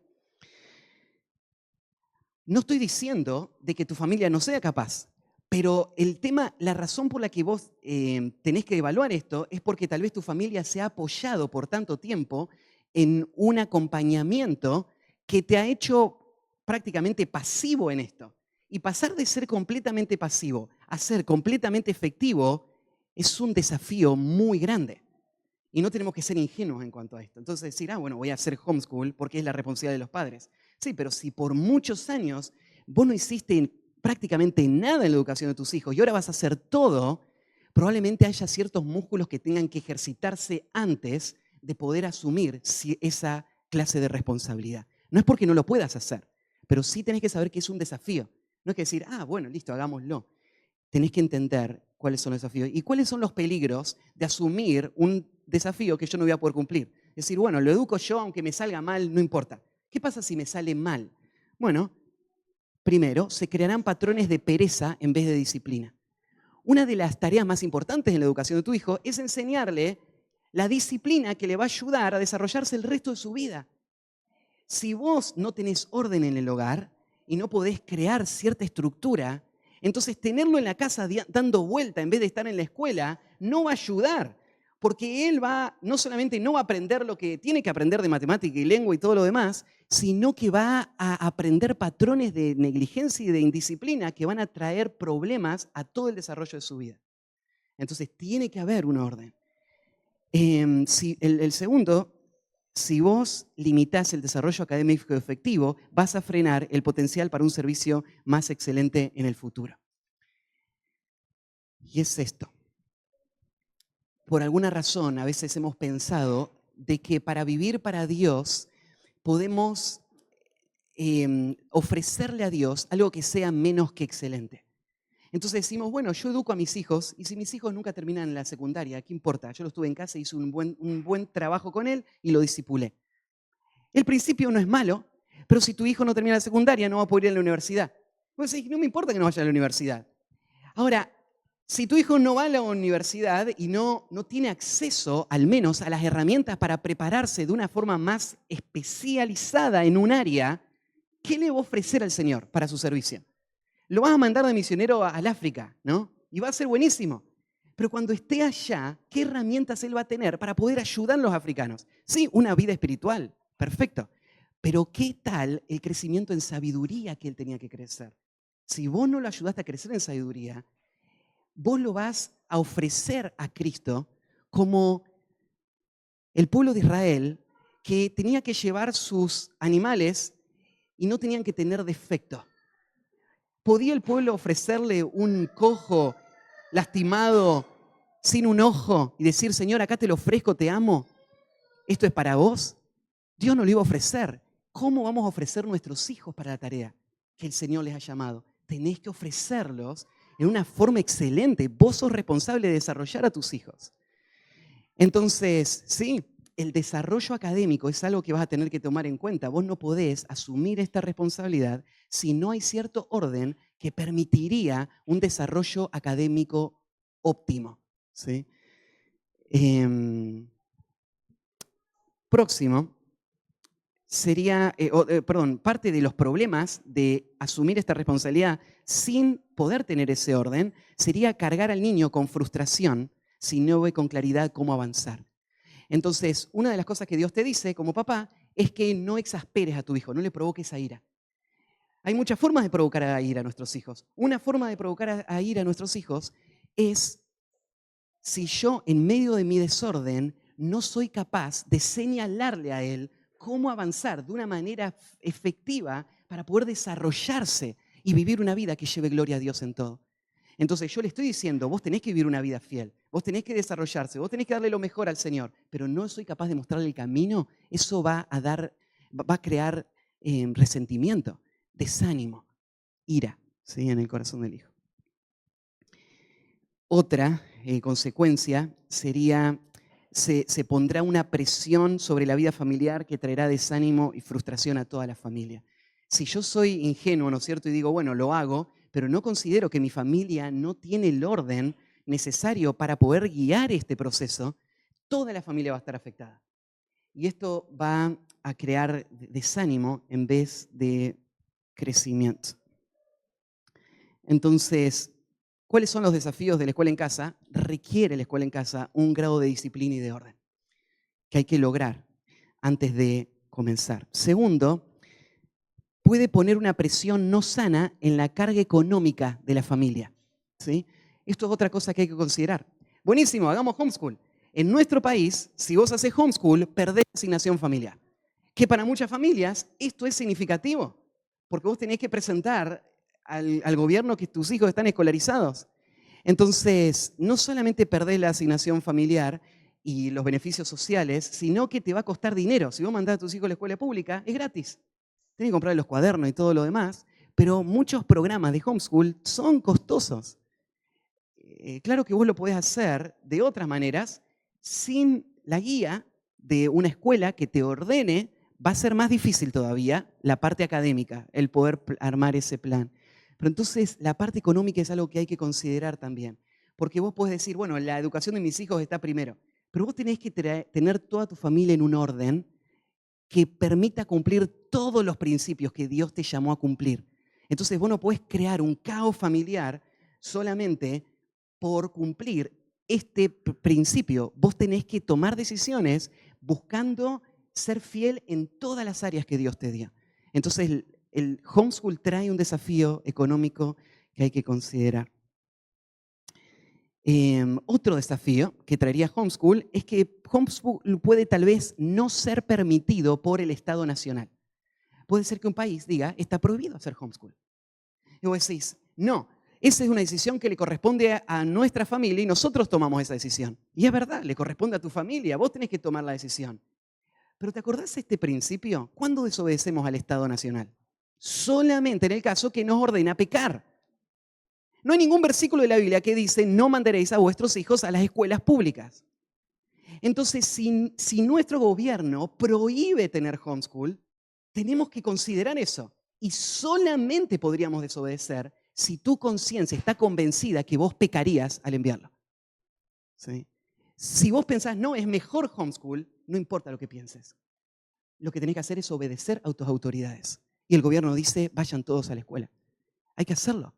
No estoy diciendo de que tu familia no sea capaz, pero el tema, la razón por la que vos tenés que evaluar esto es porque tal vez tu familia se ha apoyado por tanto tiempo en un acompañamiento que te ha hecho prácticamente pasivo en esto. Y pasar de ser completamente pasivo a ser completamente efectivo es un desafío muy grande. Y no tenemos que ser ingenuos en cuanto a esto. Entonces decir, bueno, voy a hacer homeschool porque es la responsabilidad de los padres. Sí, pero si por muchos años vos no hiciste prácticamente nada en la educación de tus hijos y ahora vas a hacer todo, probablemente haya ciertos músculos que tengan que ejercitarse antes de poder asumir esa clase de responsabilidad. No es porque no lo puedas hacer, pero sí tenés que saber que es un desafío. No es que decir, bueno, listo, hagámoslo. Tenés que entender cuáles son los desafíos y cuáles son los peligros de asumir un desafío que yo no voy a poder cumplir. Es decir, bueno, lo educo yo, aunque me salga mal, no importa. ¿Qué pasa si me sale mal? Bueno, primero, se crearán patrones de pereza en vez de disciplina. Una de las tareas más importantes en la educación de tu hijo es enseñarle la disciplina que le va a ayudar a desarrollarse el resto de su vida. Si vos no tenés orden en el hogar y no podés crear cierta estructura, entonces tenerlo en la casa dando vuelta en vez de estar en la escuela no va a ayudar. Porque él no solamente no va a aprender lo que tiene que aprender de matemática y lengua y todo lo demás, sino que va a aprender patrones de negligencia y de indisciplina que van a traer problemas a todo el desarrollo de su vida. Entonces tiene que haber un orden. El segundo, si vos limitás el desarrollo académico efectivo, vas a frenar el potencial para un servicio más excelente en el futuro. Y es esto. Por alguna razón, a veces hemos pensado de que para vivir para Dios podemos ofrecerle a Dios algo que sea menos que excelente. Entonces decimos, bueno, yo educo a mis hijos y si mis hijos nunca terminan la secundaria, ¿qué importa? Yo lo estuve en casa, hice un buen trabajo con él y lo discipulé. El principio no es malo, pero si tu hijo no termina la secundaria no va a poder ir a la universidad. Pues no me importa que no vaya a la universidad. Ahora, si tu hijo no va a la universidad y no tiene acceso al menos a las herramientas para prepararse de una forma más especializada en un área, ¿qué le va a ofrecer al Señor para su servicio? Lo vas a mandar de misionero al África, ¿no? Y va a ser buenísimo. Pero cuando esté allá, ¿qué herramientas él va a tener para poder ayudar a los africanos? Sí, una vida espiritual, perfecto. Pero ¿qué tal el crecimiento en sabiduría que él tenía que crecer? Si vos no lo ayudaste a crecer en sabiduría, vos lo vas a ofrecer a Cristo como el pueblo de Israel que tenía que llevar sus animales y no tenían que tener defecto. ¿Podía el pueblo ofrecerle un cojo lastimado, sin un ojo, y decir, Señor, acá te lo ofrezco, te amo? ¿Esto es para vos? Dios no lo iba a ofrecer. ¿Cómo vamos a ofrecer nuestros hijos para la tarea que el Señor les ha llamado? Tenés que ofrecerlos en una forma excelente. Vos sos responsable de desarrollar a tus hijos. Entonces, sí, el desarrollo académico es algo que vas a tener que tomar en cuenta. Vos no podés asumir esta responsabilidad si no hay cierto orden que permitiría un desarrollo académico óptimo. ¿Sí? Próximo sería, parte de los problemas de asumir esta responsabilidad sin poder tener ese orden sería cargar al niño con frustración si no ve con claridad cómo avanzar. Entonces, una de las cosas que Dios te dice como papá es que no exasperes a tu hijo, no le provoques a ira. Hay muchas formas de provocar a ira a nuestros hijos. Una forma de provocar a ira a nuestros hijos es si yo, en medio de mi desorden, no soy capaz de señalarle a él cómo avanzar de una manera efectiva para poder desarrollarse y vivir una vida que lleve gloria a Dios en todo. Entonces yo le estoy diciendo, vos tenés que vivir una vida fiel, vos tenés que desarrollarse, vos tenés que darle lo mejor al Señor, pero no soy capaz de mostrarle el camino, eso va a crear resentimiento, desánimo, ira, ¿sí? En el corazón del hijo. Otra consecuencia sería, se pondrá una presión sobre la vida familiar que traerá desánimo y frustración a toda la familia. Si yo soy ingenuo, ¿no es cierto? Y digo, bueno, lo hago, pero no considero que mi familia no tiene el orden necesario para poder guiar este proceso, toda la familia va a estar afectada. Y esto va a crear desánimo en vez de crecimiento. Entonces, ¿cuáles son los desafíos de la escuela en casa? Requiere la escuela en casa un grado de disciplina y de orden que hay que lograr antes de comenzar. Segundo, puede poner una presión no sana en la carga económica de la familia, ¿sí? Esto es otra cosa que hay que considerar. Buenísimo, hagamos homeschool. En nuestro país, si vos haces homeschool, perdés la asignación familiar. Que para muchas familias esto es significativo, porque vos tenés que presentar al gobierno que tus hijos están escolarizados. Entonces, no solamente perdés la asignación familiar y los beneficios sociales, sino que te va a costar dinero. Si vos mandás a tus hijos a la escuela pública, es gratis. Tenés que comprar los cuadernos y todo lo demás, pero muchos programas de homeschool son costosos. Claro que vos lo podés hacer de otras maneras, sin la guía de una escuela que te ordene, va a ser más difícil todavía la parte académica, el poder armar ese plan. Pero entonces la parte económica es algo que hay que considerar también, porque vos podés decir, bueno, la educación de mis hijos está primero, pero vos tenés que tener toda tu familia en un orden que permita cumplir todos los principios que Dios te llamó a cumplir. Entonces vos no podés crear un caos familiar solamente por cumplir este principio. Vos tenés que tomar decisiones buscando ser fiel en todas las áreas que Dios te dio. Entonces el homeschool trae un desafío económico que hay que considerar. Otro desafío que traería homeschool es que homeschool puede tal vez no ser permitido por el Estado Nacional. Puede ser que un país diga, está prohibido hacer homeschool. Y vos decís, no, esa es una decisión que le corresponde a nuestra familia y nosotros tomamos esa decisión. Y es verdad, le corresponde a tu familia, vos tenés que tomar la decisión. Pero ¿te acordás de este principio? ¿Cuándo desobedecemos al Estado Nacional? Solamente en el caso que nos ordena pecar. No hay ningún versículo de la Biblia que dice, no mandaréis a vuestros hijos a las escuelas públicas. Entonces, si nuestro gobierno prohíbe tener homeschool, tenemos que considerar eso. Y solamente podríamos desobedecer si tu conciencia está convencida que vos pecarías al enviarlo. ¿Sí? Si vos pensás, no, es mejor homeschool, no importa lo que pienses. Lo que tenés que hacer es obedecer a tus autoridades. Y el gobierno dice, vayan todos a la escuela. Hay que hacerlo.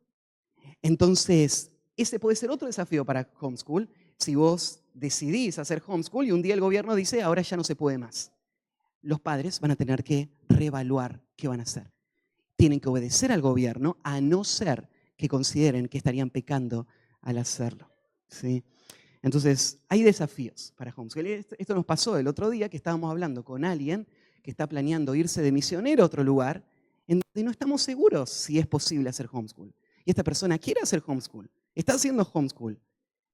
Entonces, ese puede ser otro desafío para homeschool. Si vos decidís hacer homeschool y un día el gobierno dice, ahora ya no se puede más. Los padres van a tener que reevaluar qué van a hacer. Tienen que obedecer al gobierno a no ser que consideren que estarían pecando al hacerlo. ¿Sí? Entonces, hay desafíos para homeschool. Esto nos pasó el otro día que estábamos hablando con alguien que está planeando irse de misionero a otro lugar en donde no estamos seguros si es posible hacer homeschool. Y esta persona quiere hacer homeschool, está haciendo homeschool.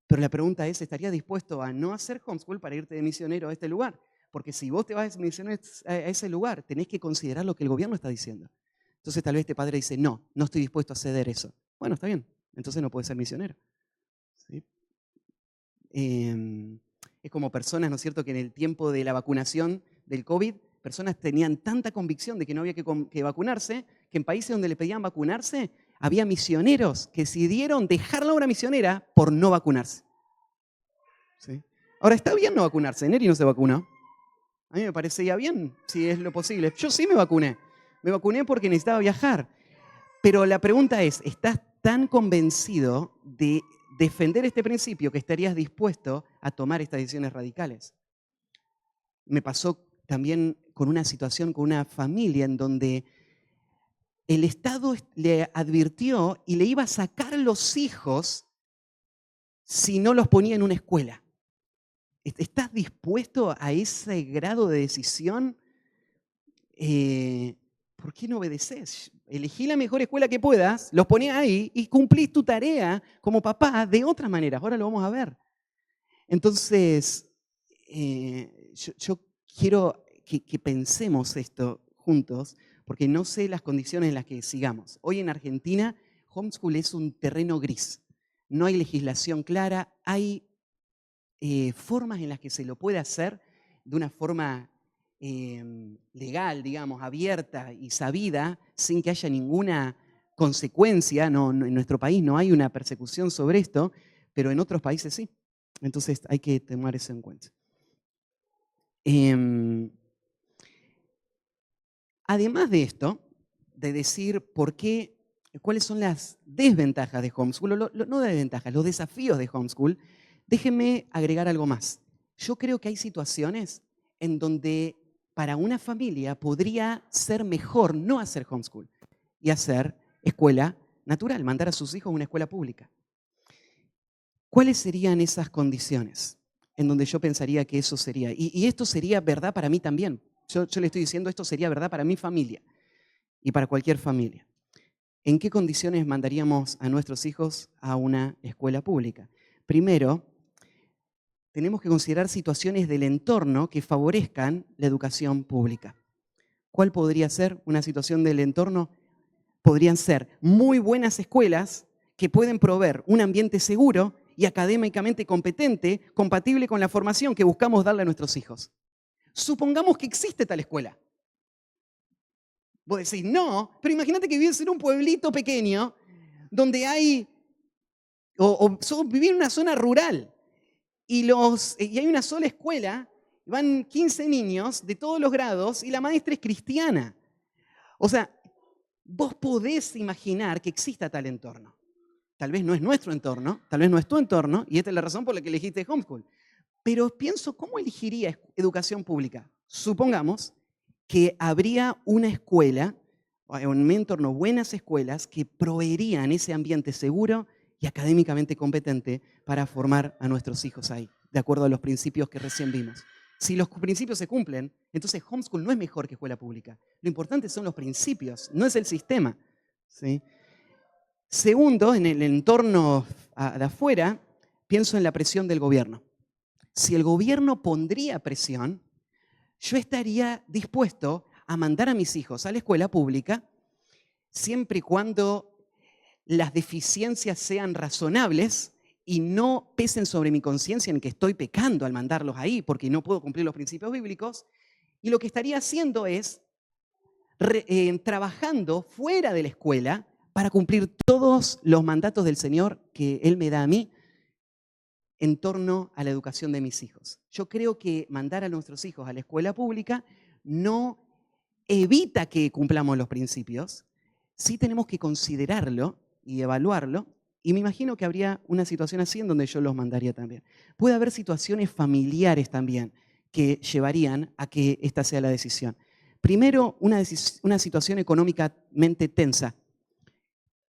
Pero la pregunta es, ¿estarías dispuesto a no hacer homeschool para irte de misionero a este lugar? Porque si vos te vas de misionero a ese lugar, tenés que considerar lo que el gobierno está diciendo. Entonces tal vez este padre dice, no estoy dispuesto a ceder eso. Bueno, está bien, entonces no puedes ser misionero. ¿Sí? Es como personas, ¿no es cierto?, que en el tiempo de la vacunación del COVID, personas tenían tanta convicción de que no había que vacunarse, que en países donde le pedían vacunarse, había misioneros que decidieron dejar la obra misionera por no vacunarse. ¿Sí? Ahora, está bien no vacunarse. Neri no se vacunó. A mí me parecía bien, si es lo posible. Yo sí me vacuné. Me vacuné porque necesitaba viajar. Pero la pregunta es, ¿estás tan convencido de defender este principio que estarías dispuesto a tomar estas decisiones radicales? Me pasó también con una situación, con una familia en donde el Estado le advirtió y le iba a sacar los hijos si no los ponía en una escuela. ¿Estás dispuesto a ese grado de decisión? ¿Por qué no obedeces? elegí la mejor escuela que puedas, los ponés ahí y cumplís tu tarea como papá de otra manera. Ahora lo vamos a ver. Entonces, yo quiero que pensemos esto juntos, porque no sé las condiciones en las que sigamos. Hoy en Argentina, homeschool es un terreno gris. No hay legislación clara, hay formas en las que se lo puede hacer de una forma legal, digamos, abierta y sabida, sin que haya ninguna consecuencia. En nuestro país no hay una persecución sobre esto, pero en otros países sí. Entonces hay que tomar eso en cuenta. Además de esto, de decir cuáles son las desventajas de homeschool, no desventajas, los desafíos de homeschool, déjenme agregar algo más. Yo creo que hay situaciones en donde para una familia podría ser mejor no hacer homeschool y hacer escuela natural, mandar a sus hijos a una escuela pública. ¿Cuáles serían esas condiciones en donde yo pensaría que eso sería? Y esto sería verdad para mí también. Yo le estoy diciendo, esto sería verdad para mi familia y para cualquier familia. ¿En qué condiciones mandaríamos a nuestros hijos a una escuela pública? Primero, tenemos que considerar situaciones del entorno que favorezcan la educación pública. ¿Cuál podría ser una situación del entorno? Podrían ser muy buenas escuelas que pueden proveer un ambiente seguro y académicamente competente, compatible con la formación que buscamos darle a nuestros hijos. Supongamos que existe tal escuela. Vos decís, no, pero imagínate que vives en un pueblito pequeño donde hay, vivir en una zona rural y hay una sola escuela, van 15 niños de todos los grados y la maestra es cristiana. O sea, vos podés imaginar que exista tal entorno. Tal vez no es nuestro entorno, tal vez no es tu entorno, y esta es la razón por la que elegiste homeschool. Pero pienso, ¿cómo elegiría educación pública? Supongamos que habría una escuela, en un entorno, buenas escuelas que proveerían ese ambiente seguro y académicamente competente para formar a nuestros hijos ahí, de acuerdo a los principios que recién vimos. Si los principios se cumplen, entonces homeschool no es mejor que escuela pública. Lo importante son los principios, no es el sistema, ¿sí? Segundo, en el entorno de afuera, pienso en la presión del gobierno. Si el gobierno pondría presión, yo estaría dispuesto a mandar a mis hijos a la escuela pública siempre y cuando las deficiencias sean razonables y no pesen sobre mi conciencia en que estoy pecando al mandarlos ahí porque no puedo cumplir los principios bíblicos. Y lo que estaría haciendo es trabajando fuera de la escuela para cumplir todos los mandatos del Señor que Él me da a mí en torno a la educación de mis hijos. Yo creo que mandar a nuestros hijos a la escuela pública no evita que cumplamos los principios. Sí tenemos que considerarlo y evaluarlo, y me imagino que habría una situación así en donde yo los mandaría también. Puede haber situaciones familiares también que llevarían a que esta sea la decisión. Primero, una situación económicamente tensa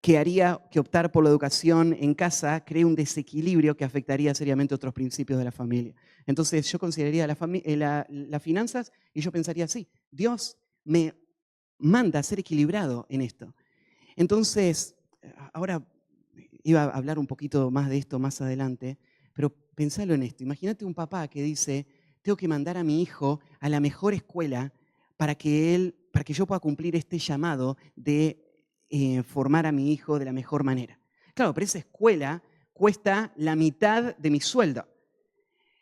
que haría que optar por la educación en casa cree un desequilibrio que afectaría seriamente otros principios de la familia. Entonces yo consideraría las finanzas y yo pensaría así, Dios me manda a ser equilibrado en esto. Entonces, ahora iba a hablar un poquito más de esto más adelante, pero pensalo en esto. Imagínate un papá que dice, tengo que mandar a mi hijo a la mejor escuela para que yo pueda cumplir este llamado de formar a mi hijo de la mejor manera. Claro, pero esa escuela cuesta la mitad de mi sueldo.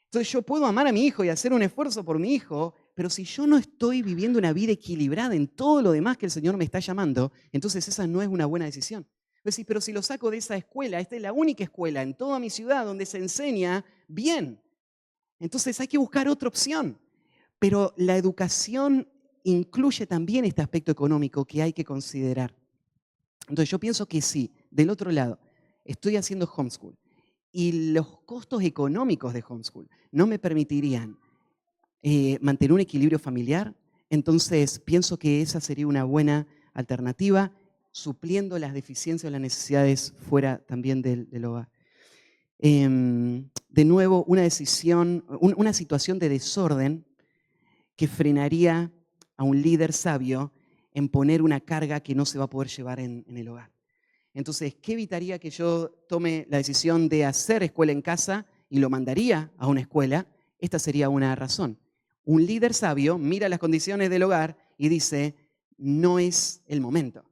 Entonces yo puedo amar a mi hijo y hacer un esfuerzo por mi hijo, pero si yo no estoy viviendo una vida equilibrada en todo lo demás que el Señor me está llamando, entonces esa no es una buena decisión. Decís, pero si lo saco de esa escuela, esta es la única escuela en toda mi ciudad donde se enseña bien. Entonces hay que buscar otra opción. Pero la educación incluye también este aspecto económico que hay que considerar. Entonces yo pienso que si del otro lado estoy haciendo homeschool y los costos económicos de homeschool no me permitirían mantener un equilibrio familiar, entonces pienso que esa sería una buena alternativa, supliendo las deficiencias o las necesidades fuera también del hogar. De nuevo, una situación de desorden que frenaría a un líder sabio en poner una carga que no se va a poder llevar en el hogar. Entonces, ¿qué evitaría que yo tome la decisión de hacer escuela en casa y lo mandaría a una escuela? Esta sería una razón. Un líder sabio mira las condiciones del hogar y dice, no es el momento,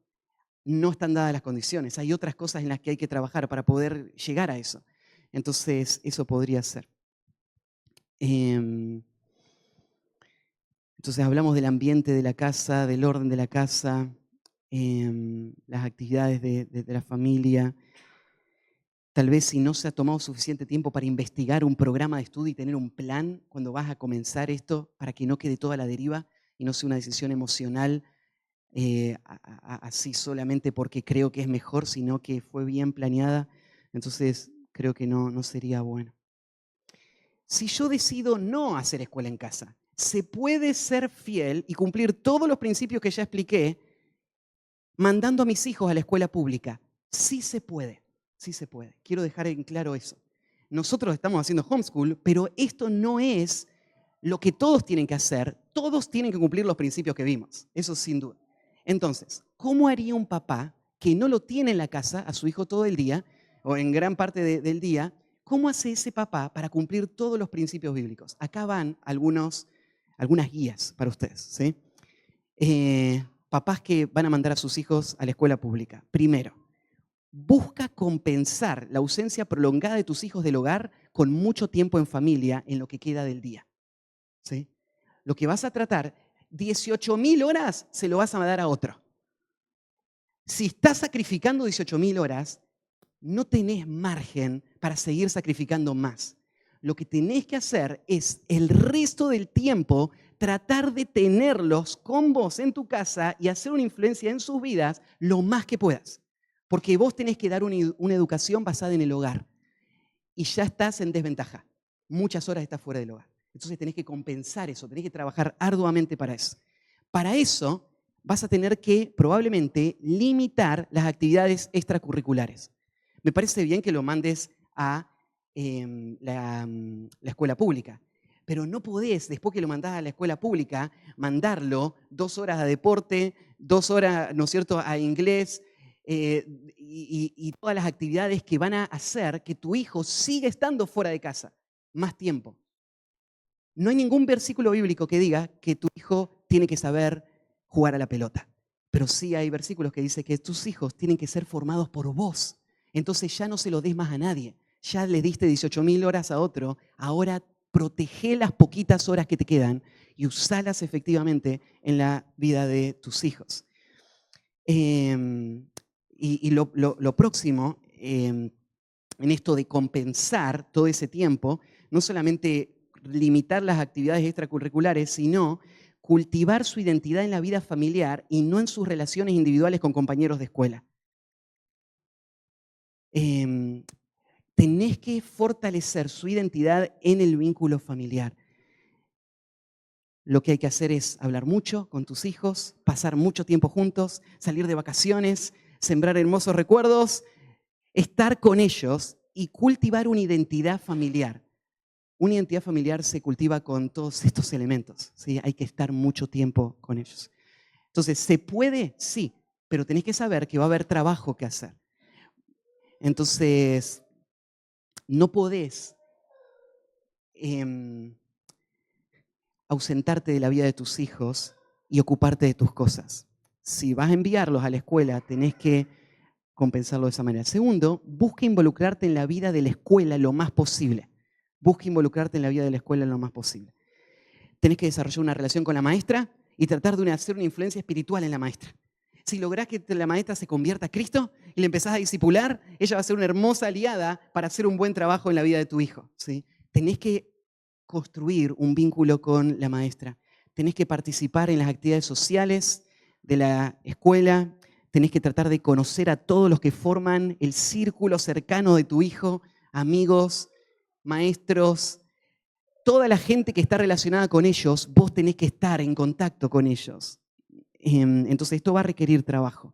no están dadas las condiciones, hay otras cosas en las que hay que trabajar para poder llegar a eso. Entonces, eso podría ser. Entonces, hablamos del ambiente de la casa, del orden de la casa, las actividades de la familia. Tal vez si no se ha tomado suficiente tiempo para investigar un programa de estudio y tener un plan cuando vas a comenzar esto para que no quede toda la deriva y no sea una decisión emocional así solamente porque creo que es mejor, sino que fue bien planeada. Entonces creo que no sería bueno. Si yo decido no hacer escuela en casa, se puede ser fiel y cumplir todos los principios que ya expliqué mandando a mis hijos a la escuela pública. Sí se puede, sí se puede. Quiero dejar en claro eso. Nosotros estamos haciendo homeschool, pero esto no es lo que todos tienen que hacer. Todos tienen que cumplir los principios que vimos, eso sin duda. Entonces, ¿cómo haría un papá que no lo tiene en la casa a su hijo todo el día, o en gran parte del día? ¿Cómo hace ese papá para cumplir todos los principios bíblicos? Acá van algunas guías para ustedes, ¿sí? Papás que van a mandar a sus hijos a la escuela pública. Primero, busca compensar la ausencia prolongada de tus hijos del hogar con mucho tiempo en familia en lo que queda del día, ¿sí? Lo que vas a tratar, 18.000 horas se lo vas a dar a otro. Si estás sacrificando 18.000 horas, no tenés margen para seguir sacrificando más. Lo que tenés que hacer es el resto del tiempo tratar de tenerlos con vos en tu casa y hacer una influencia en sus vidas lo más que puedas. Porque vos tenés que dar una educación basada en el hogar. Y ya estás en desventaja. Muchas horas estás fuera del hogar. Entonces tenés que compensar eso, tenés que trabajar arduamente para eso. Para eso vas a tener que probablemente limitar las actividades extracurriculares. Me parece bien que lo mandes a la escuela pública, pero no podés, después que lo mandás a la escuela pública, mandarlo 2 horas a deporte, 2 horas, ¿no es cierto?, a inglés y todas las actividades que van a hacer que tu hijo siga estando fuera de casa más tiempo. No hay ningún versículo bíblico que diga que tu hijo tiene que saber jugar a la pelota, pero sí hay versículos que dicen que tus hijos tienen que ser formados por vos. Entonces ya no se lo des más a nadie. Ya le diste 18.000 horas a otro, ahora protege las poquitas horas que te quedan y usalas efectivamente en la vida de tus hijos. Y lo próximo, en esto de compensar todo ese tiempo, no solamente limitar las actividades extracurriculares, sino cultivar su identidad en la vida familiar y no en sus relaciones individuales con compañeros de escuela. Tenés que fortalecer su identidad en el vínculo familiar. Lo que hay que hacer es hablar mucho con tus hijos, pasar mucho tiempo juntos, salir de vacaciones, sembrar hermosos recuerdos, estar con ellos y cultivar una identidad familiar. Una identidad familiar se cultiva con todos estos elementos, ¿sí? Hay que estar mucho tiempo con ellos. Entonces, ¿se puede? Sí, pero tenés que saber que va a haber trabajo que hacer. Entonces, no podés ausentarte de la vida de tus hijos y ocuparte de tus cosas. Si vas a enviarlos a la escuela, tenés que compensarlo de esa manera. Segundo, busca involucrarte en la vida de la escuela lo más posible. Busca involucrarte en la vida de la escuela lo más posible. Tenés que desarrollar una relación con la maestra y tratar de hacer una influencia espiritual en la maestra. Si lográs que la maestra se convierta a Cristo y le empezás a discipular, ella va a ser una hermosa aliada para hacer un buen trabajo en la vida de tu hijo, ¿sí? Tenés que construir un vínculo con la maestra. Tenés que participar en las actividades sociales de la escuela. Tenés que tratar de conocer a todos los que forman el círculo cercano de tu hijo, amigos, maestros, toda la gente que está relacionada con ellos, vos tenés que estar en contacto con ellos. Entonces esto va a requerir trabajo.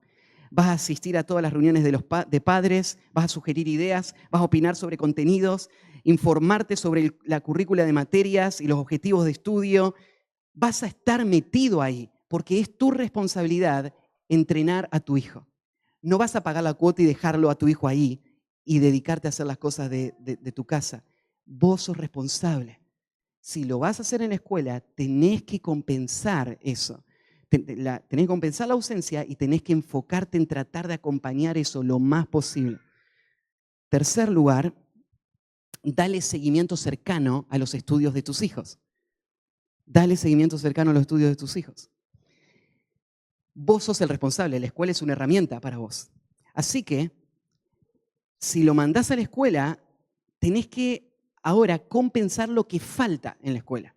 Vas a asistir a todas las reuniones de padres, vas a sugerir ideas, vas a opinar sobre contenidos, informarte sobre la currícula de materias y los objetivos de estudio. Vas a estar metido ahí, porque es tu responsabilidad entrenar a tu hijo. No vas a pagar la cuota y dejarlo a tu hijo ahí y dedicarte a hacer las cosas de tu casa. Vos sos responsable. Si lo vas a hacer en la escuela, tenés que compensar eso. Tenés que compensar la ausencia y tenés que enfocarte en tratar de acompañar eso lo más posible. Tercer lugar, dale seguimiento cercano a los estudios de tus hijos. Dale seguimiento cercano a los estudios de tus hijos. Vos sos el responsable, la escuela es una herramienta para vos. Así que, si lo mandás a la escuela, tenés que ahora compensar lo que falta en la escuela.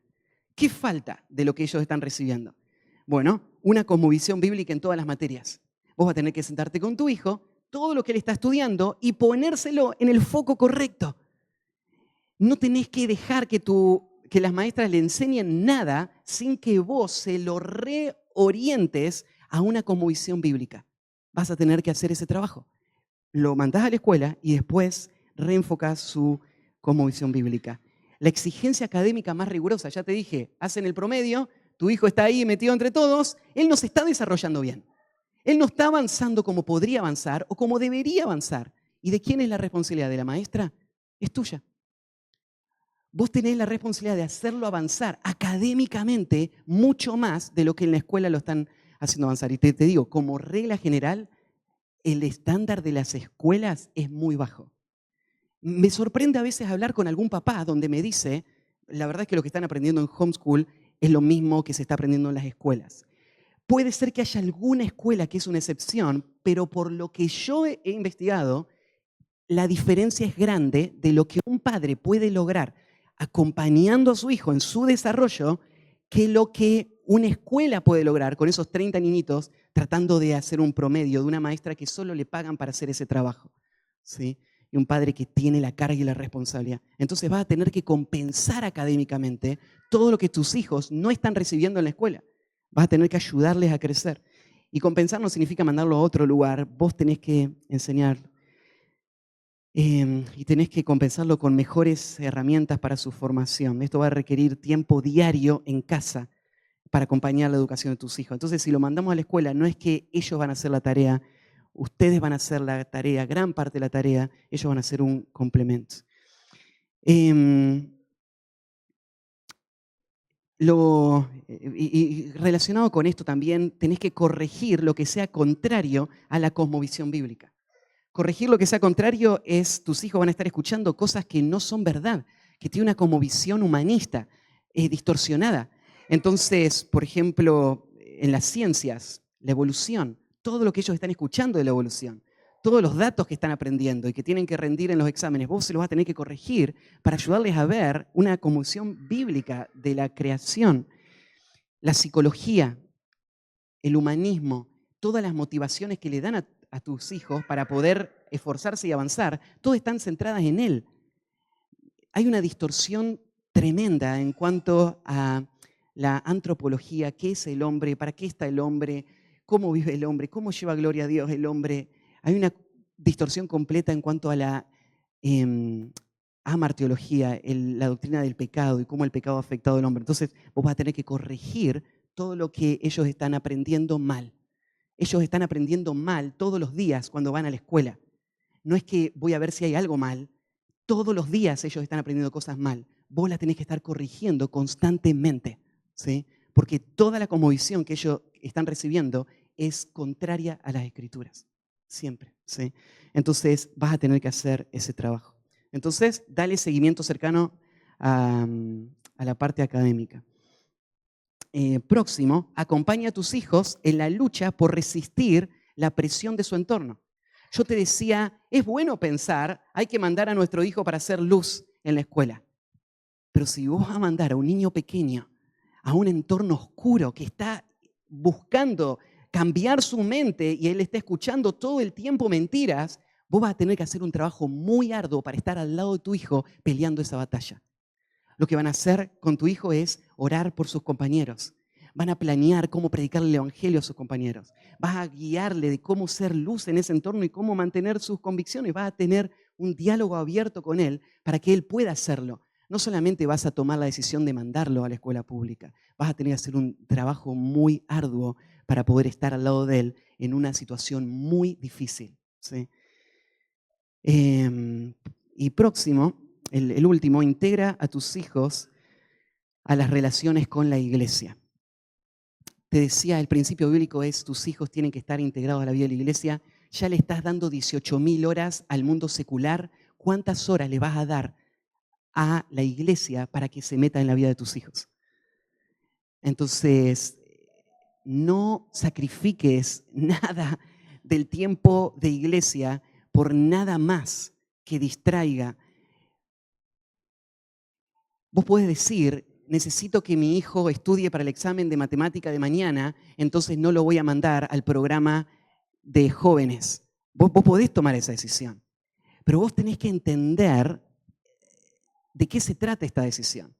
¿Qué falta de lo que ellos están recibiendo? Bueno, una cosmovisión bíblica en todas las materias. Vos vas a tener que sentarte con tu hijo, todo lo que él está estudiando, y ponérselo en el foco correcto. No tenés que dejar que las maestras le enseñen nada sin que vos se lo reorientes a una cosmovisión bíblica. Vas a tener que hacer ese trabajo. Lo mandás a la escuela y después reenfocás su cosmovisión bíblica. La exigencia académica más rigurosa, ya te dije, hacen el promedio, tu hijo está ahí metido entre todos, él no se está desarrollando bien. Él no está avanzando como podría avanzar o como debería avanzar. ¿Y de quién es la responsabilidad? ¿De la maestra? Es tuya. Vos tenés la responsabilidad de hacerlo avanzar académicamente mucho más de lo que en la escuela lo están haciendo avanzar. Y te digo, como regla general, el estándar de las escuelas es muy bajo. Me sorprende a veces hablar con algún papá donde me dice, la verdad es que lo que están aprendiendo en homeschool es lo mismo que se está aprendiendo en las escuelas. Puede ser que haya alguna escuela que es una excepción, pero por lo que yo he investigado, la diferencia es grande de lo que un padre puede lograr acompañando a su hijo en su desarrollo que lo que una escuela puede lograr con esos 30 niñitos tratando de hacer un promedio de una maestra que solo le pagan para hacer ese trabajo, ¿sí? Y un padre que tiene la carga y la responsabilidad. Entonces vas a tener que compensar académicamente todo lo que tus hijos no están recibiendo en la escuela. Vas a tener que ayudarles a crecer. Y compensar no significa mandarlo a otro lugar. Vos tenés que enseñar y tenés que compensarlo con mejores herramientas para su formación. Esto va a requerir tiempo diario en casa para acompañar la educación de tus hijos. Entonces, si lo mandamos a la escuela, no es que ellos van a hacer la tarea, ustedes van a hacer la tarea, gran parte de la tarea, ellos van a hacer un complemento. Y relacionado con esto también, tenés que corregir lo que sea contrario a la cosmovisión bíblica. Corregir lo que sea contrario es, tus hijos van a estar escuchando cosas que no son verdad, que tienen una cosmovisión humanista distorsionada. Entonces, por ejemplo, en las ciencias, la evolución, todo lo que ellos están escuchando de la evolución, todos los datos que están aprendiendo y que tienen que rendir en los exámenes, vos se los vas a tener que corregir para ayudarles a ver una cosmovisión bíblica de la creación, la psicología, el humanismo, todas las motivaciones que le dan a tus hijos para poder esforzarse y avanzar, todas están centradas en él. Hay una distorsión tremenda en cuanto a la antropología, qué es el hombre, para qué está el hombre, cómo vive el hombre, cómo lleva gloria a Dios el hombre. Hay una distorsión completa en cuanto a la amartiología, la doctrina del pecado y cómo el pecado ha afectado al hombre. Entonces vos vas a tener que corregir todo lo que ellos están aprendiendo mal. Ellos están aprendiendo mal todos los días cuando van a la escuela. No es que voy a ver si hay algo mal. Todos los días ellos están aprendiendo cosas mal. Vos las tenés que estar corrigiendo constantemente, ¿sí? Porque toda la cosmovisión que ellos están recibiendo es contraria a las Escrituras. Siempre, ¿sí? Entonces vas a tener que hacer ese trabajo. Entonces, dale seguimiento cercano a la parte académica. Próximo, acompaña a tus hijos en la lucha por resistir la presión de su entorno. Yo te decía, es bueno pensar, hay que mandar a nuestro hijo para hacer luz en la escuela. Pero si vos vas a mandar a un niño pequeño a un entorno oscuro que está buscando cambiar su mente y él está escuchando todo el tiempo mentiras, vos vas a tener que hacer un trabajo muy arduo para estar al lado de tu hijo peleando esa batalla. Lo que van a hacer con tu hijo es orar por sus compañeros. Van a planear cómo predicarle el evangelio a sus compañeros. Vas a guiarle de cómo ser luz en ese entorno y cómo mantener sus convicciones. Vas a tener un diálogo abierto con él para que él pueda hacerlo. no solamente vas a tomar la decisión de mandarlo a la escuela pública, vas a tener que hacer un trabajo muy arduo para poder estar al lado de él en una situación muy difícil, ¿sí? Y próximo, el último, integra a tus hijos a las relaciones con la iglesia. Te decía, el principio bíblico es tus hijos tienen que estar integrados a la vida de la iglesia. Ya le estás dando 18.000 horas al mundo secular. ¿Cuántas horas le vas a dar a la iglesia para que se meta en la vida de tus hijos? Entonces, no sacrifiques nada del tiempo de iglesia por nada más que distraiga. Vos podés decir, necesito que mi hijo estudie para el examen de matemática de mañana, entonces no lo voy a mandar al programa de jóvenes. Vos podés tomar esa decisión, pero vos tenés que entender de qué se trata esta decisión.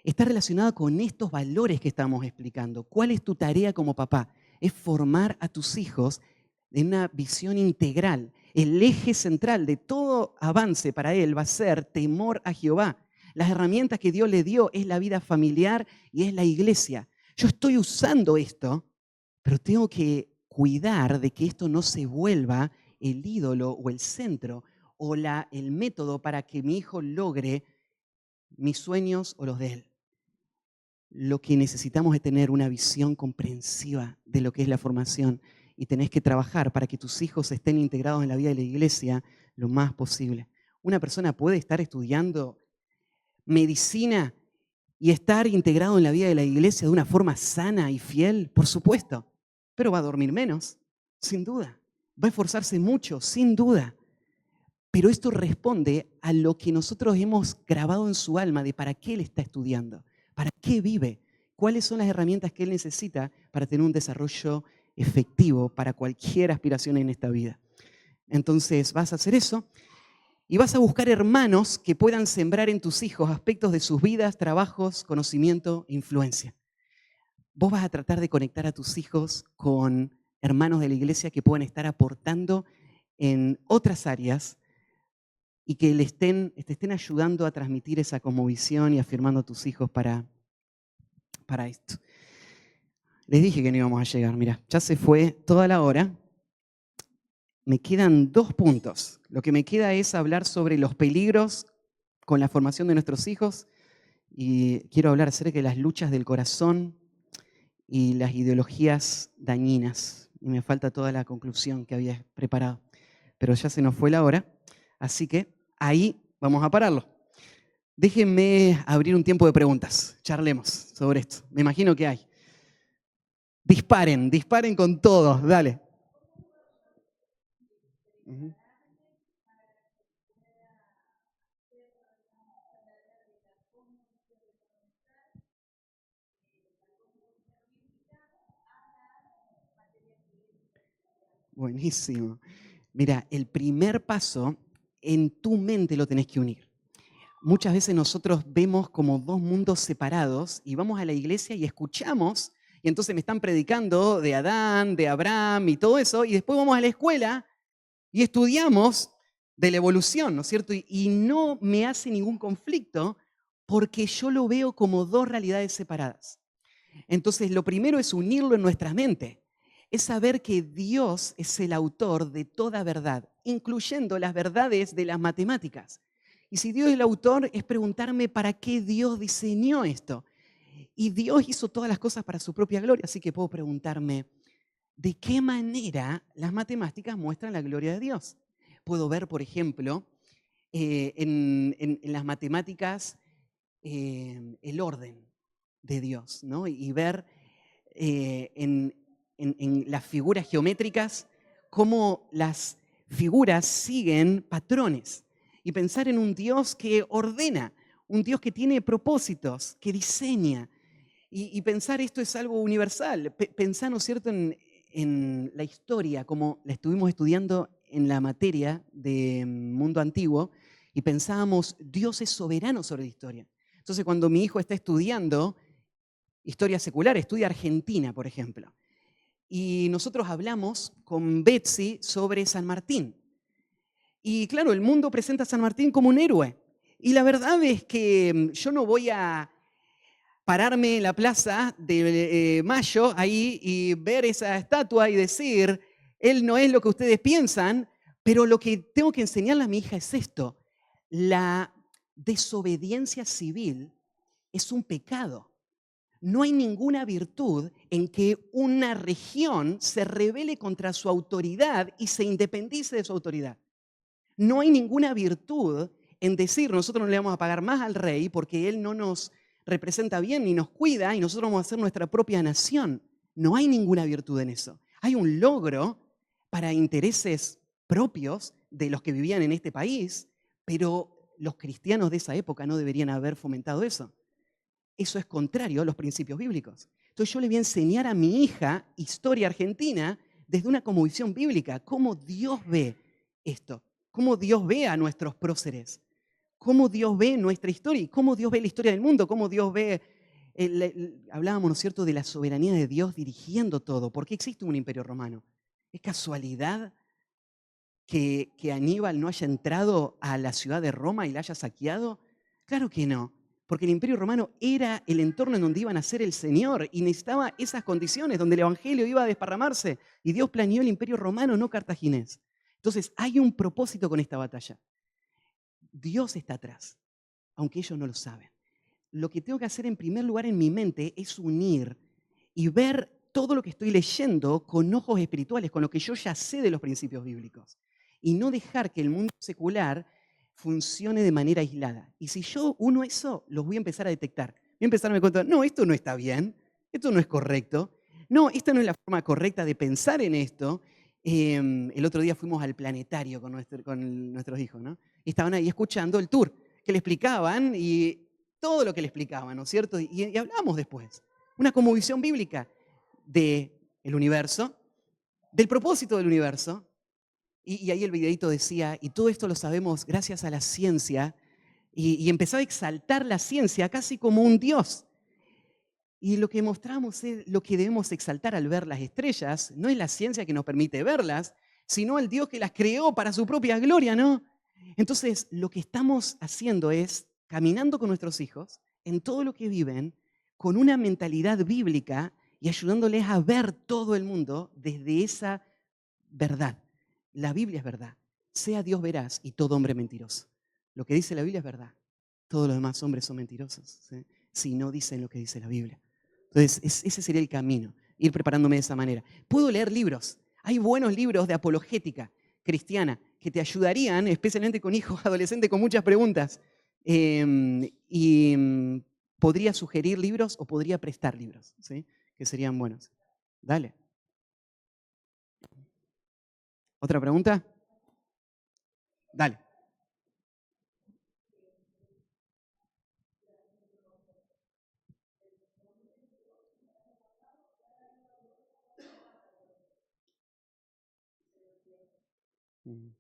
Está relacionada con estos valores que estamos explicando. ¿Cuál es tu tarea como papá? Es formar a tus hijos en una visión integral. El eje central de todo avance para él va a ser temor a Jehová. Las herramientas que Dios le dio es la vida familiar y es la iglesia. Yo estoy usando esto, pero tengo que cuidar de que esto no se vuelva el ídolo o el centro o el método para que mi hijo logre mis sueños o los de él. Lo que necesitamos es tener una visión comprensiva de lo que es la formación y tenés que trabajar para que tus hijos estén integrados en la vida de la iglesia lo más posible. Una persona puede estar estudiando medicina y estar integrado en la vida de la iglesia de una forma sana y fiel, por supuesto, pero va a dormir menos, sin duda. Va a esforzarse mucho, sin duda. Pero esto responde a lo que nosotros hemos grabado en su alma de para qué él está estudiando, para qué vive, cuáles son las herramientas que él necesita para tener un desarrollo efectivo para cualquier aspiración en esta vida. Entonces vas a hacer eso y vas a buscar hermanos que puedan sembrar en tus hijos aspectos de sus vidas, trabajos, conocimiento, influencia. Vos vas a tratar de conectar a tus hijos con hermanos de la iglesia que puedan estar aportando en otras áreas y que te estén ayudando a transmitir esa cosmovisión y afirmando a tus hijos para esto. Les dije que no íbamos a llegar, mira, ya se fue toda la hora. Me quedan 2 puntos. Lo que me queda es hablar sobre los peligros con la formación de nuestros hijos y quiero hablar acerca de las luchas del corazón y las ideologías dañinas. Y me falta toda la conclusión que había preparado, pero ya se nos fue la hora, así que ahí vamos a pararlo. Déjenme abrir un tiempo de preguntas, charlemos sobre esto. Me imagino que hay. Disparen con todos, dale. Buenísimo. Mira, el primer paso en tu mente lo tenés que unir. Muchas veces nosotros vemos como 2 mundos separados y vamos a la iglesia y escuchamos, y entonces me están predicando de Adán, de Abraham y todo eso, y después vamos a la escuela y estudiamos de la evolución, ¿no es cierto? Y no me hace ningún conflicto porque yo lo veo como 2 realidades separadas. Entonces, lo primero es unirlo en nuestra mente. Es saber que Dios es el autor de toda verdad, incluyendo las verdades de las matemáticas. Y si Dios es el autor, es preguntarme para qué Dios diseñó esto. Y Dios hizo todas las cosas para su propia gloria, así que puedo preguntarme, ¿de qué manera las matemáticas muestran la gloria de Dios? Puedo ver, por ejemplo, en las matemáticas el orden de Dios, ¿no? Y ver en las figuras geométricas cómo las figuras siguen patrones. Y pensar en un Dios que ordena, un Dios que tiene propósitos, que diseña. Y pensar esto es algo universal. Pensar, ¿no es cierto?, en la historia, como la estuvimos estudiando en la materia de mundo antiguo, y pensábamos, Dios es soberano sobre la historia. Entonces, cuando mi hijo está estudiando historia secular, estudia Argentina, por ejemplo, y nosotros hablamos con Betsy sobre San Martín. Y claro, el mundo presenta a San Martín como un héroe. Y la verdad es que yo no voy a pararme en la plaza de Mayo ahí y ver esa estatua y decir, él no es lo que ustedes piensan, pero lo que tengo que enseñarle a mi hija es esto: la desobediencia civil es un pecado. No hay ninguna virtud en que una región se rebele contra su autoridad y se independice de su autoridad. No hay ninguna virtud en decir, nosotros no le vamos a pagar más al rey porque él no nos representa bien ni nos cuida y nosotros vamos a hacer nuestra propia nación. No hay ninguna virtud en eso. Hay un logro para intereses propios de los que vivían en este país, pero los cristianos de esa época no deberían haber fomentado eso. Eso es contrario a los principios bíblicos. Entonces yo le voy a enseñar a mi hija historia argentina desde una cosmovisión bíblica, cómo Dios ve esto, cómo Dios ve a nuestros próceres, cómo Dios ve nuestra historia y cómo Dios ve la historia del mundo, cómo Dios ve, hablábamos, ¿no es cierto?, de la soberanía de Dios dirigiendo todo. ¿Por qué existe un imperio romano? ¿Es casualidad que Aníbal no haya entrado a la ciudad de Roma y la haya saqueado? Claro que no, porque el Imperio Romano era el entorno en donde iba a nacer el Señor y necesitaba esas condiciones donde el Evangelio iba a desparramarse. Y Dios planeó el Imperio Romano, no cartaginés. Entonces hay un propósito con esta batalla. Dios está atrás, aunque ellos no lo saben. Lo que tengo que hacer en primer lugar en mi mente es unir y ver todo lo que estoy leyendo con ojos espirituales, con lo que yo ya sé de los principios bíblicos. Y no dejar que el mundo secular funcione de manera aislada. Y si yo uno eso, los voy a empezar a detectar. Voy a empezar a darme cuenta, no, esto no está bien, esto no es correcto, no, esta no es la forma correcta de pensar en esto. El otro día fuimos al planetario con nuestros hijos, ¿no? Y estaban ahí escuchando el tour que le explicaban y todo lo que le explicaban, ¿no es cierto? Y hablamos después. Una cosmovisión bíblica del universo, del propósito del universo. Y ahí el videito decía, y todo esto lo sabemos gracias a la ciencia, y empezó a exaltar la ciencia casi como un dios. Y lo que mostramos es lo que debemos exaltar al ver las estrellas. No es la ciencia que nos permite verlas, sino el Dios que las creó para su propia gloria, ¿no? Entonces, lo que estamos haciendo es caminando con nuestros hijos en todo lo que viven, con una mentalidad bíblica y ayudándoles a ver todo el mundo desde esa verdad. La Biblia es verdad. Sea Dios veraz y todo hombre mentiroso. Lo que dice la Biblia es verdad. Todos los demás hombres son mentirosos, ¿sí?, si no dicen lo que dice la Biblia. Entonces, ese sería el camino, ir preparándome de esa manera. Puedo leer libros. Hay buenos libros de apologética cristiana que te ayudarían, especialmente con hijos adolescentes con muchas preguntas. Podría sugerir libros o podría prestar libros, ¿sí?, que serían buenos. Dale. ¿Otra pregunta? Dale. Mm,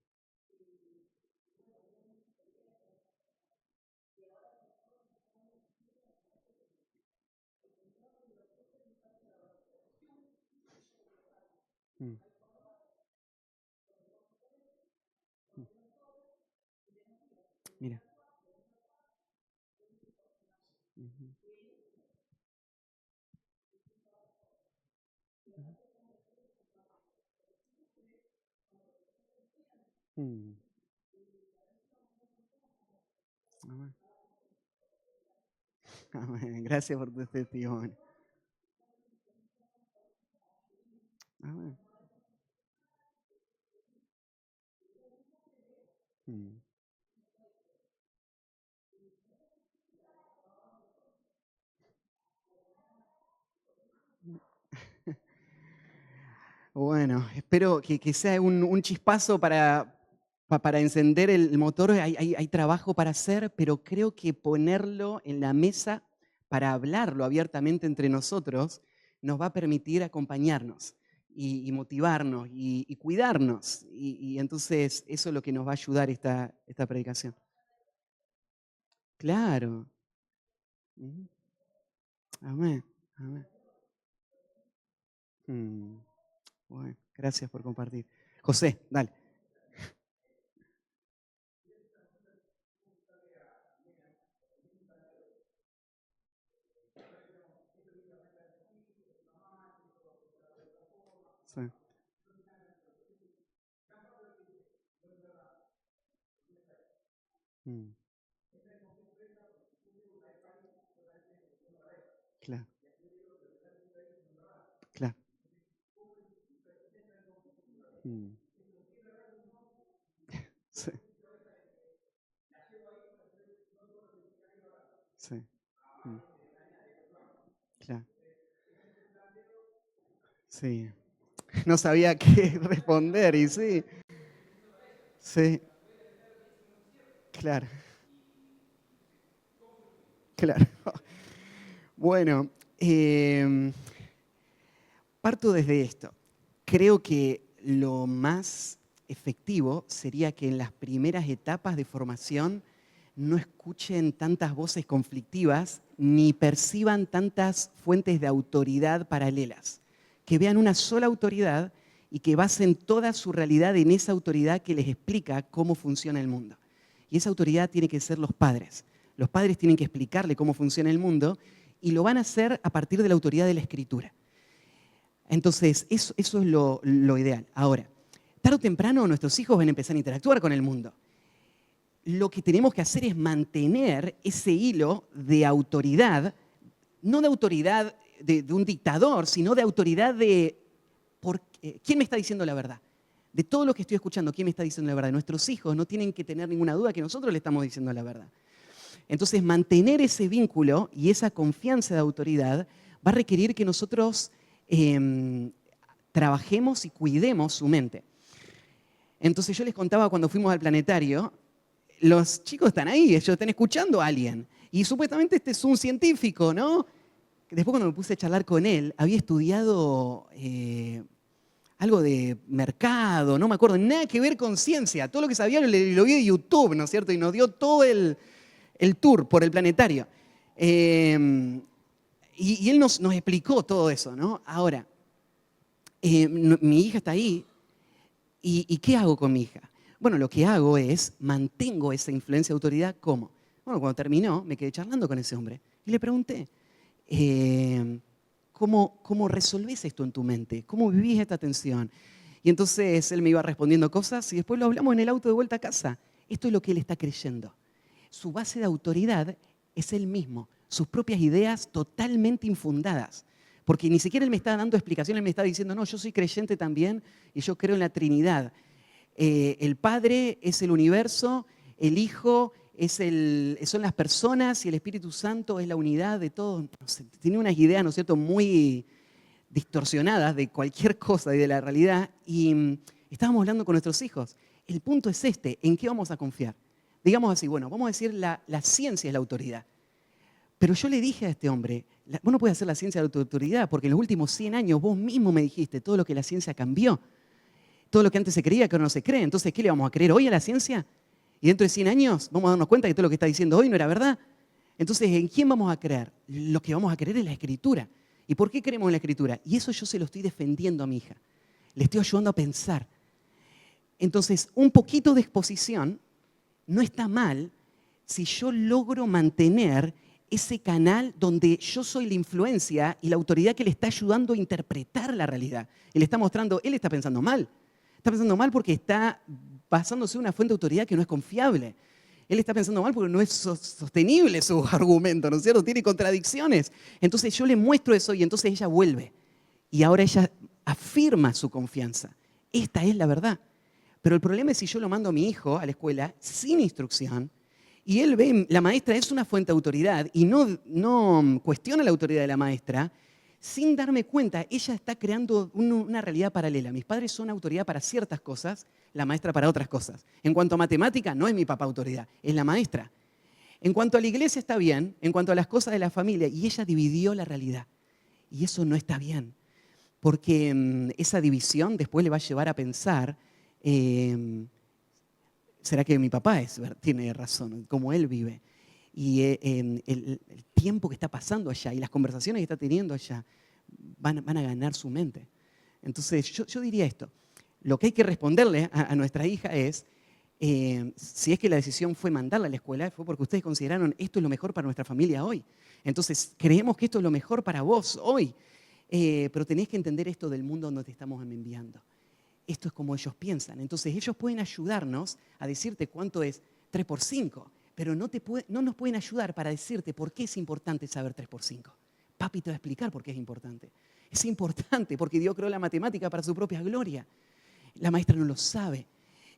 mm, mm. Mira. Ujú, mm. Amén. Amén. Gracias por tu testimonio. Amén. Mm. Bueno, espero que sea un chispazo para encender el motor. Hay trabajo para hacer, pero creo que ponerlo en la mesa para hablarlo abiertamente entre nosotros nos va a permitir acompañarnos y motivarnos y cuidarnos. Y entonces eso es lo que nos va a ayudar esta predicación. Claro. Ujú. Amén. Amén. Mm, Bueno, gracias por compartir. José, dale. Sí. Mm, claro, claro. Mm, sí, sí. Mm, claro. Sí. No sabía qué responder y sí, sí, claro, claro. Bueno, parto desde esto. Creo que lo más efectivo sería que en las primeras etapas de formación no escuchen tantas voces conflictivas ni perciban tantas fuentes de autoridad paralelas. Que vean una sola autoridad y que basen toda su realidad en esa autoridad que les explica cómo funciona el mundo. Y esa autoridad tiene que ser los padres. Los padres tienen que explicarle cómo funciona el mundo y lo van a hacer a partir de la autoridad de la escritura. Entonces, eso es lo ideal. Ahora, tarde o temprano nuestros hijos van a empezar a interactuar con el mundo. Lo que tenemos que hacer es mantener ese hilo de autoridad, no de autoridad de un dictador, sino de autoridad de quién me está diciendo la verdad. De todo lo que estoy escuchando, quién me está diciendo la verdad. Nuestros hijos no tienen que tener ninguna duda que nosotros le estamos diciendo la verdad. Entonces, mantener ese vínculo y esa confianza de autoridad va a requerir que nosotros trabajemos y cuidemos su mente. Entonces yo les contaba cuando fuimos al planetario, los chicos están ahí, ellos están escuchando a alguien. Y supuestamente este es un científico, ¿no? Después cuando me puse a charlar con él, había estudiado algo de mercado, no me acuerdo, nada que ver con ciencia. Todo lo que sabía lo vi de YouTube, ¿no es cierto? Y nos dio todo el tour por el planetario. Y él nos explicó todo eso, ¿no? Ahora, mi hija está ahí, ¿y qué hago con mi hija? Bueno, lo que hago es mantengo esa influencia de autoridad. ¿Cómo? Bueno, cuando terminó, me quedé charlando con ese hombre y le pregunté, ¿cómo resolvés esto en tu mente? ¿Cómo vivís esta tensión? Y entonces él me iba respondiendo cosas y después lo hablamos en el auto de vuelta a casa. Esto es lo que él está creyendo. Su base de autoridad es él mismo, sus propias ideas totalmente infundadas. Porque ni siquiera él me está dando explicaciones, él me está diciendo, no, yo soy creyente también y yo creo en la Trinidad. El Padre es el universo, el Hijo son las personas y el Espíritu Santo es la unidad de todo. No sé, tiene unas ideas, ¿no es cierto?, muy distorsionadas de cualquier cosa y de la realidad. Y estábamos hablando con nuestros hijos. El punto es este, ¿en qué vamos a confiar? Digamos así, bueno, vamos a decir la ciencia es la autoridad. Pero yo le dije a este hombre, vos no puedes hacer la ciencia de la autoridad porque en los últimos 100 años vos mismo me dijiste todo lo que la ciencia cambió. Todo lo que antes se creía que ahora no se cree. Entonces, ¿qué le vamos a creer hoy a la ciencia? Y dentro de 100 años vamos a darnos cuenta que todo lo que está diciendo hoy no era verdad. Entonces, ¿en quién vamos a creer? Lo que vamos a creer es la Escritura. ¿Y por qué creemos en la Escritura? Y eso yo se lo estoy defendiendo a mi hija. Le estoy ayudando a pensar. Entonces, un poquito de exposición no está mal si yo logro mantener ese canal donde yo soy la influencia y la autoridad que le está ayudando a interpretar la realidad. Y le está mostrando, él está pensando mal. Está pensando mal porque está basándose en una fuente de autoridad que no es confiable. Él está pensando mal porque no es sostenible su argumento, ¿no es cierto? Tiene contradicciones. Entonces yo le muestro eso y entonces ella vuelve. Y ahora ella afirma su confianza. Esta es la verdad. Pero el problema es si yo lo mando a mi hijo a la escuela sin instrucción y él ve, la maestra es una fuente de autoridad y no cuestiona la autoridad de la maestra, sin darme cuenta, ella está creando una realidad paralela. Mis padres son autoridad para ciertas cosas, la maestra para otras cosas. En cuanto a matemática, no es mi papá autoridad, es la maestra. En cuanto a la iglesia está bien, en cuanto a las cosas de la familia, y ella dividió la realidad. Y eso no está bien, porque esa división después le va a llevar a pensar, ¿será que mi papá tiene razón, como él vive? Y el tiempo que está pasando allá y las conversaciones que está teniendo allá van a ganar su mente. Entonces, yo diría esto. Lo que hay que responderle a nuestra hija es, si es que la decisión fue mandarla a la escuela, fue porque ustedes consideraron esto es lo mejor para nuestra familia hoy. Entonces, creemos que esto es lo mejor para vos hoy. pero tenés que entender esto del mundo donde te estamos enviando. Esto es como ellos piensan. Entonces ellos pueden ayudarnos a decirte cuánto es 3 por 5, pero no nos pueden ayudar para decirte por qué es importante saber 3 por 5. Papi te va a explicar por qué es importante. Es importante porque Dios creó la matemática para su propia gloria. La maestra no lo sabe.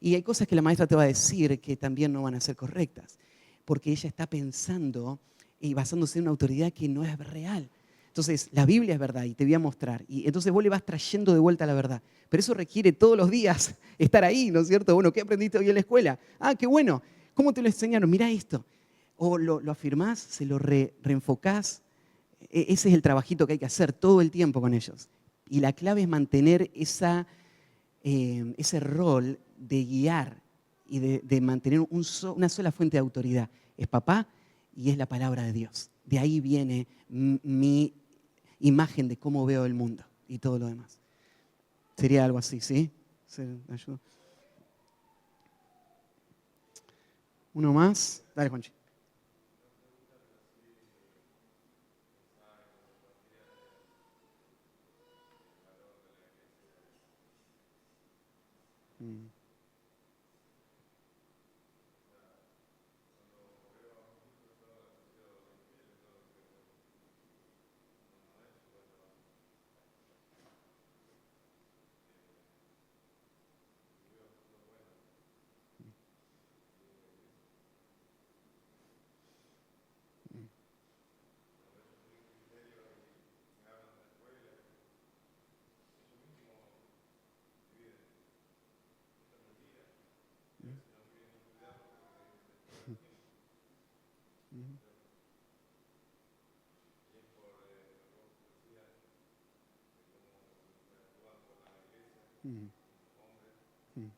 Y hay cosas que la maestra te va a decir que también no van a ser correctas, porque ella está pensando y basándose en una autoridad que no es real. Entonces, la Biblia es verdad y te voy a mostrar. Y entonces vos le vas trayendo de vuelta la verdad. Pero eso requiere todos los días estar ahí, ¿no es cierto? Bueno, ¿qué aprendiste hoy en la escuela? Ah, qué bueno. ¿Cómo te lo enseñaron? Mirá esto. O lo afirmás, se lo reenfocás. Ese es el trabajito que hay que hacer todo el tiempo con ellos. Y la clave es mantener ese rol de guiar y de mantener una sola fuente de autoridad. Es papá y es la palabra de Dios. De ahí viene mi imagen de cómo veo el mundo y todo lo demás. Sería algo así, ¿sí? ¿Se ayuda? ¿Uno más? Dale, Juanchi. Mm, mm, mm, mm,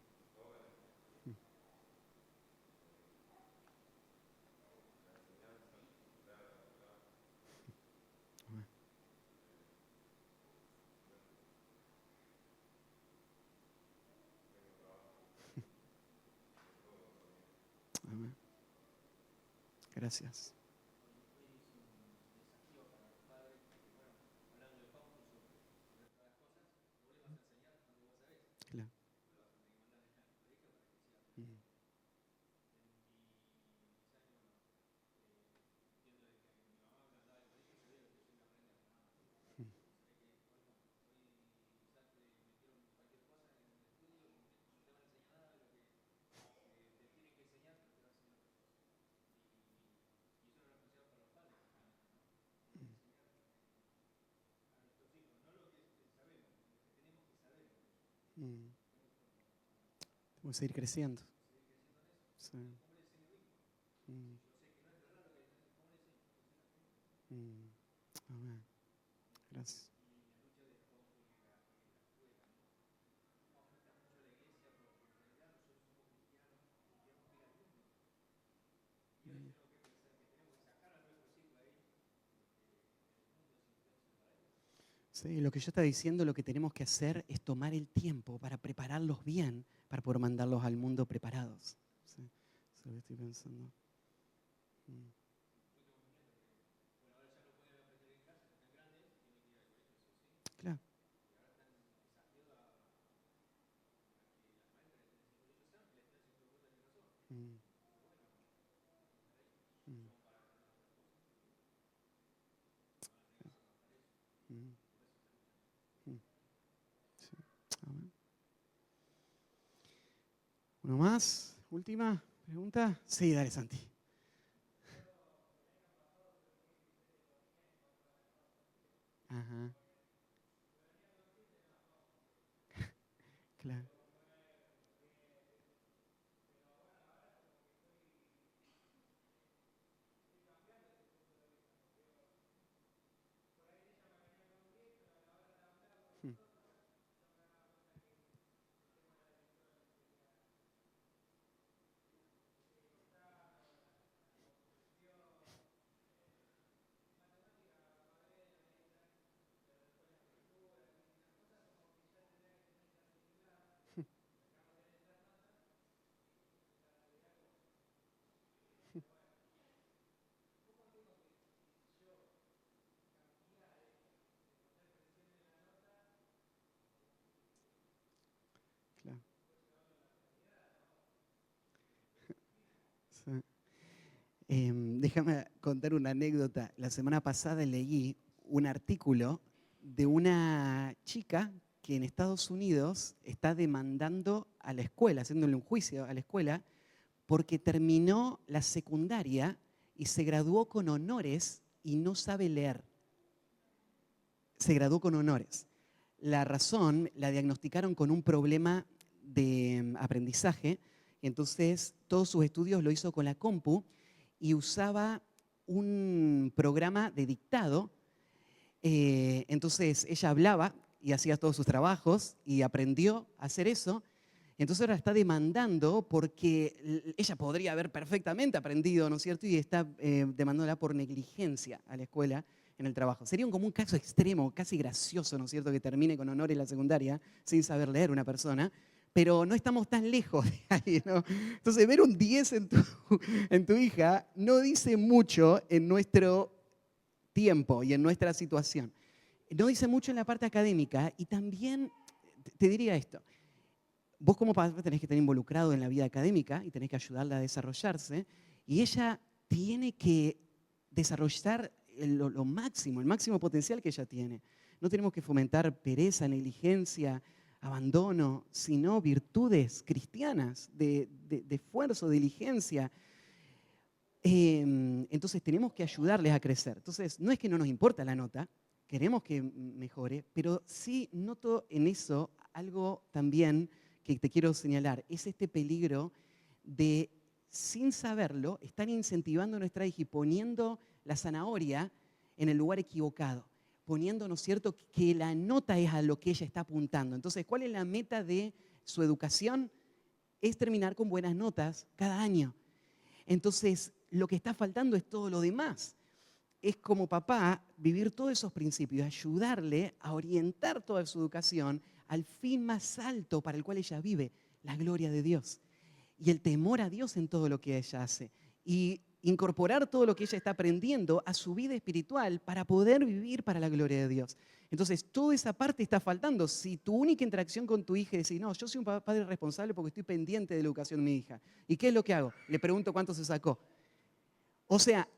mm. Amén. Gracias. Claro. Mm, mm, mm. Vamos a seguir creciendo. Sí. Mm, mm. Amén. Gracias. Mm. Sí, lo que yo está diciendo, lo que tenemos que hacer es tomar el tiempo para prepararlos bien, para poder mandarlos al mundo preparados. Sí, eso es lo que estoy pensando. Mm, claro. Mm, mm, mm, mm. Sí. Amén. ¿Uno más? ¿Última pregunta? Sí, dale, Santi. Ajá, claro. Mm, Sí. Déjame contar una anécdota. La semana pasada leí un artículo de una chica que en Estados Unidos está demandando a la escuela, haciéndole un juicio a la escuela, porque terminó la secundaria y se graduó con honores y no sabe leer. Se graduó con honores. La razón la diagnosticaron con un problema de aprendizaje, entonces todos sus estudios lo hizo con la compu y usaba un programa de dictado. Entonces ella hablaba y hacía todos sus trabajos y aprendió a hacer eso. Entonces ahora está demandando porque ella podría haber perfectamente aprendido, ¿no es cierto? Y está demandándola por negligencia a la escuela en el trabajo. Sería como un caso extremo, casi gracioso, ¿no es cierto?, que termine con honores la secundaria sin saber leer una persona. Pero no estamos tan lejos de ahí, ¿no? Entonces ver un 10 en tu hija no dice mucho en nuestro tiempo y en nuestra situación. No dice mucho en la parte académica y también te diría esto. Vos como padre tenés que estar involucrado en la vida académica y tenés que ayudarla a desarrollarse y ella tiene que desarrollar lo máximo, el máximo potencial que ella tiene. No tenemos que fomentar pereza, negligencia, abandono, sino virtudes cristianas de esfuerzo, de diligencia. Entonces tenemos que ayudarles a crecer. Entonces no es que no nos importa la nota, queremos que mejore, pero sí noto en eso algo también que te quiero señalar. Es este peligro de, sin saberlo, estar incentivando a nuestra hija y poniendo la zanahoria en el lugar equivocado. Poniendo, ¿no es cierto?, que la nota es a lo que ella está apuntando. Entonces, ¿cuál es la meta de su educación? Es terminar con buenas notas cada año. Entonces, lo que está faltando es todo lo demás. Es como papá vivir todos esos principios, ayudarle a orientar toda su educación al fin más alto para el cual ella vive, la gloria de Dios. Y el temor a Dios en todo lo que ella hace. Y incorporar todo lo que ella está aprendiendo a su vida espiritual para poder vivir para la gloria de Dios. Entonces, toda esa parte está faltando. Si tu única interacción con tu hija es decir, no, yo soy un padre responsable porque estoy pendiente de la educación de mi hija. ¿Y qué es lo que hago? Le pregunto cuánto se sacó. O sea,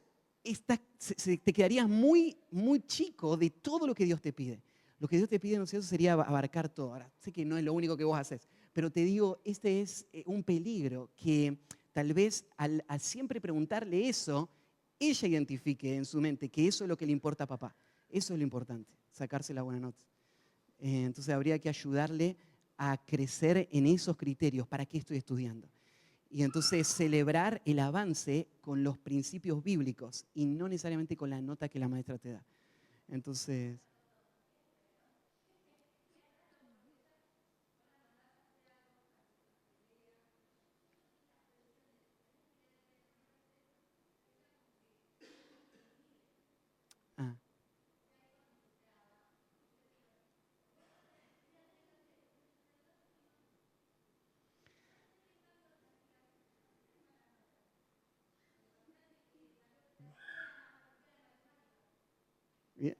te quedarías muy, muy chico de todo lo que Dios te pide. Lo que Dios te pide, ¿no es cierto?, sería abarcar todo. Ahora, sé que no es lo único que vos haces, pero te digo, este es un peligro que tal vez al siempre preguntarle eso, ella identifique en su mente que eso es lo que le importa a papá. Eso es lo importante, sacarse la buena nota. Entonces habría que ayudarle a crecer en esos criterios. ¿Para qué estoy estudiando? Y entonces celebrar el avance con los principios bíblicos y no necesariamente con la nota que la maestra te da. Entonces, ah, bien.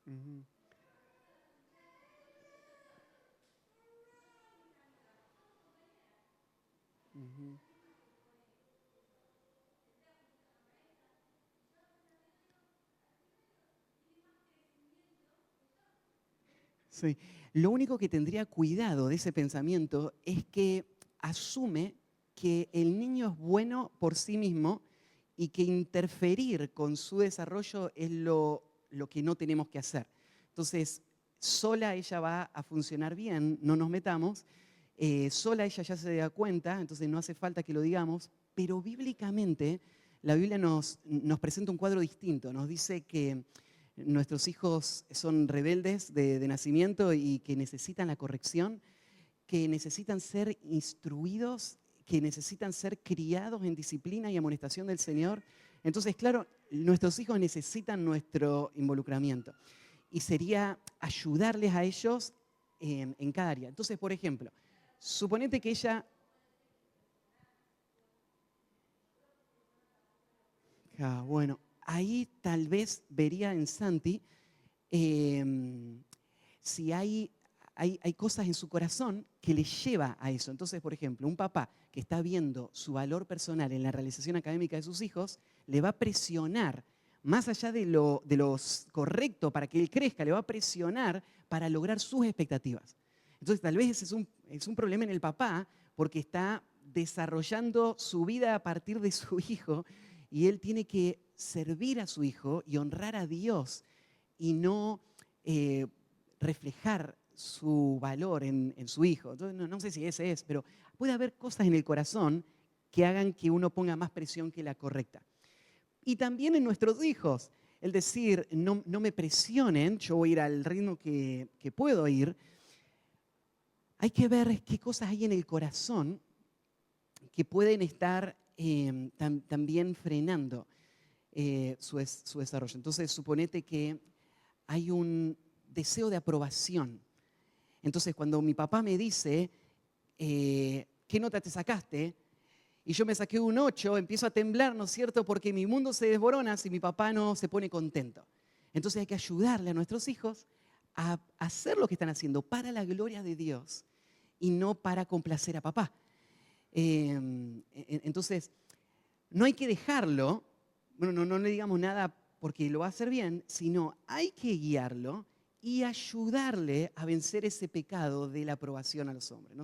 Ujú, ujú. Sí. Lo único que tendría cuidado de ese pensamiento es que asume que el niño es bueno por sí mismo y que interferir con su desarrollo es lo que no tenemos que hacer. Entonces, sola ella va a funcionar bien, no nos metamos, sola ella ya se da cuenta, entonces no hace falta que lo digamos, pero bíblicamente la Biblia nos presenta un cuadro distinto, nos dice que nuestros hijos son rebeldes de nacimiento y que necesitan la corrección, que necesitan ser instruidos, que necesitan ser criados en disciplina y amonestación del Señor. Entonces, claro, nuestros hijos necesitan nuestro involucramiento y sería ayudarles a ellos en cada área. Entonces, por ejemplo, suponete que ella, bueno, ahí tal vez vería en Santi eh, si hay hay cosas en su corazón que le lleva a eso. Entonces, por ejemplo, un papá que está viendo su valor personal en la realización académica de sus hijos, le va a presionar, más allá de lo correcto para que él crezca, le va a presionar para lograr sus expectativas. Entonces, tal vez ese es un problema en el papá porque está desarrollando su vida a partir de su hijo y él tiene que servir a su hijo y honrar a Dios y no reflejar su valor en su hijo. Entonces, no sé si ese es, pero puede haber cosas en el corazón que hagan que uno ponga más presión que la correcta. Y también en nuestros hijos, el decir, no me presionen, yo voy a ir al ritmo que puedo ir. Hay que ver qué cosas hay en el corazón que pueden estar también frenando su desarrollo. Entonces, suponete que hay un deseo de aprobación. Entonces, cuando mi papá me dice, ¿qué nota te sacaste? Y yo me saqué un 8, empiezo a temblar, ¿no es cierto? Porque mi mundo se desborona si mi papá no se pone contento. Entonces hay que ayudarle a nuestros hijos a hacer lo que están haciendo para la gloria de Dios y no para complacer a papá. Entonces, no hay que dejarlo, bueno, no le digamos nada porque lo va a hacer bien, sino hay que guiarlo y ayudarle a vencer ese pecado de la aprobación a los hombres.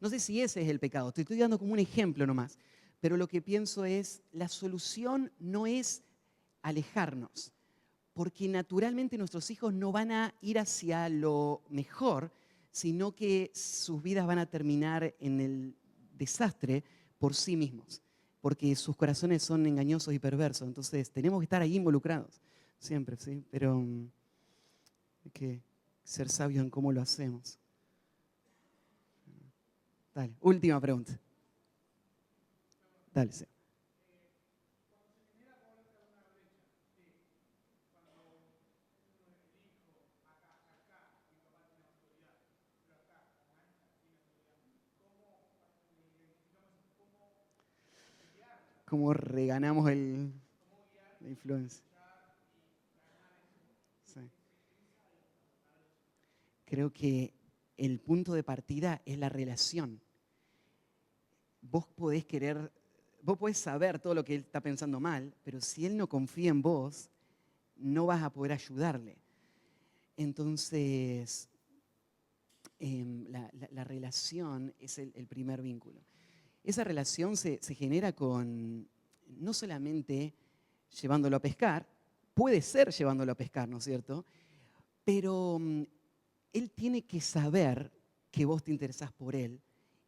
No sé si ese es el pecado, te estoy dando como un ejemplo nomás, pero lo que pienso es, la solución no es alejarnos, porque naturalmente nuestros hijos no van a ir hacia lo mejor, sino que sus vidas van a terminar en el desastre por sí mismos, porque sus corazones son engañosos y perversos. Entonces tenemos que estar ahí involucrados, siempre, ¿sí? Pero hay que ser sabios en cómo lo hacemos. Dale, última pregunta. Dale, sí. ¿Cómo reganamos la influencia? Sí. Creo que el punto de partida es la relación. Vos podés saber todo lo que él está pensando mal, pero si él no confía en vos, no vas a poder ayudarle. Entonces, la relación es el primer vínculo. Esa relación se genera con no solamente llevándolo a pescar, puede ser llevándolo a pescar, ¿no es cierto? Pero él tiene que saber que vos te interesás por él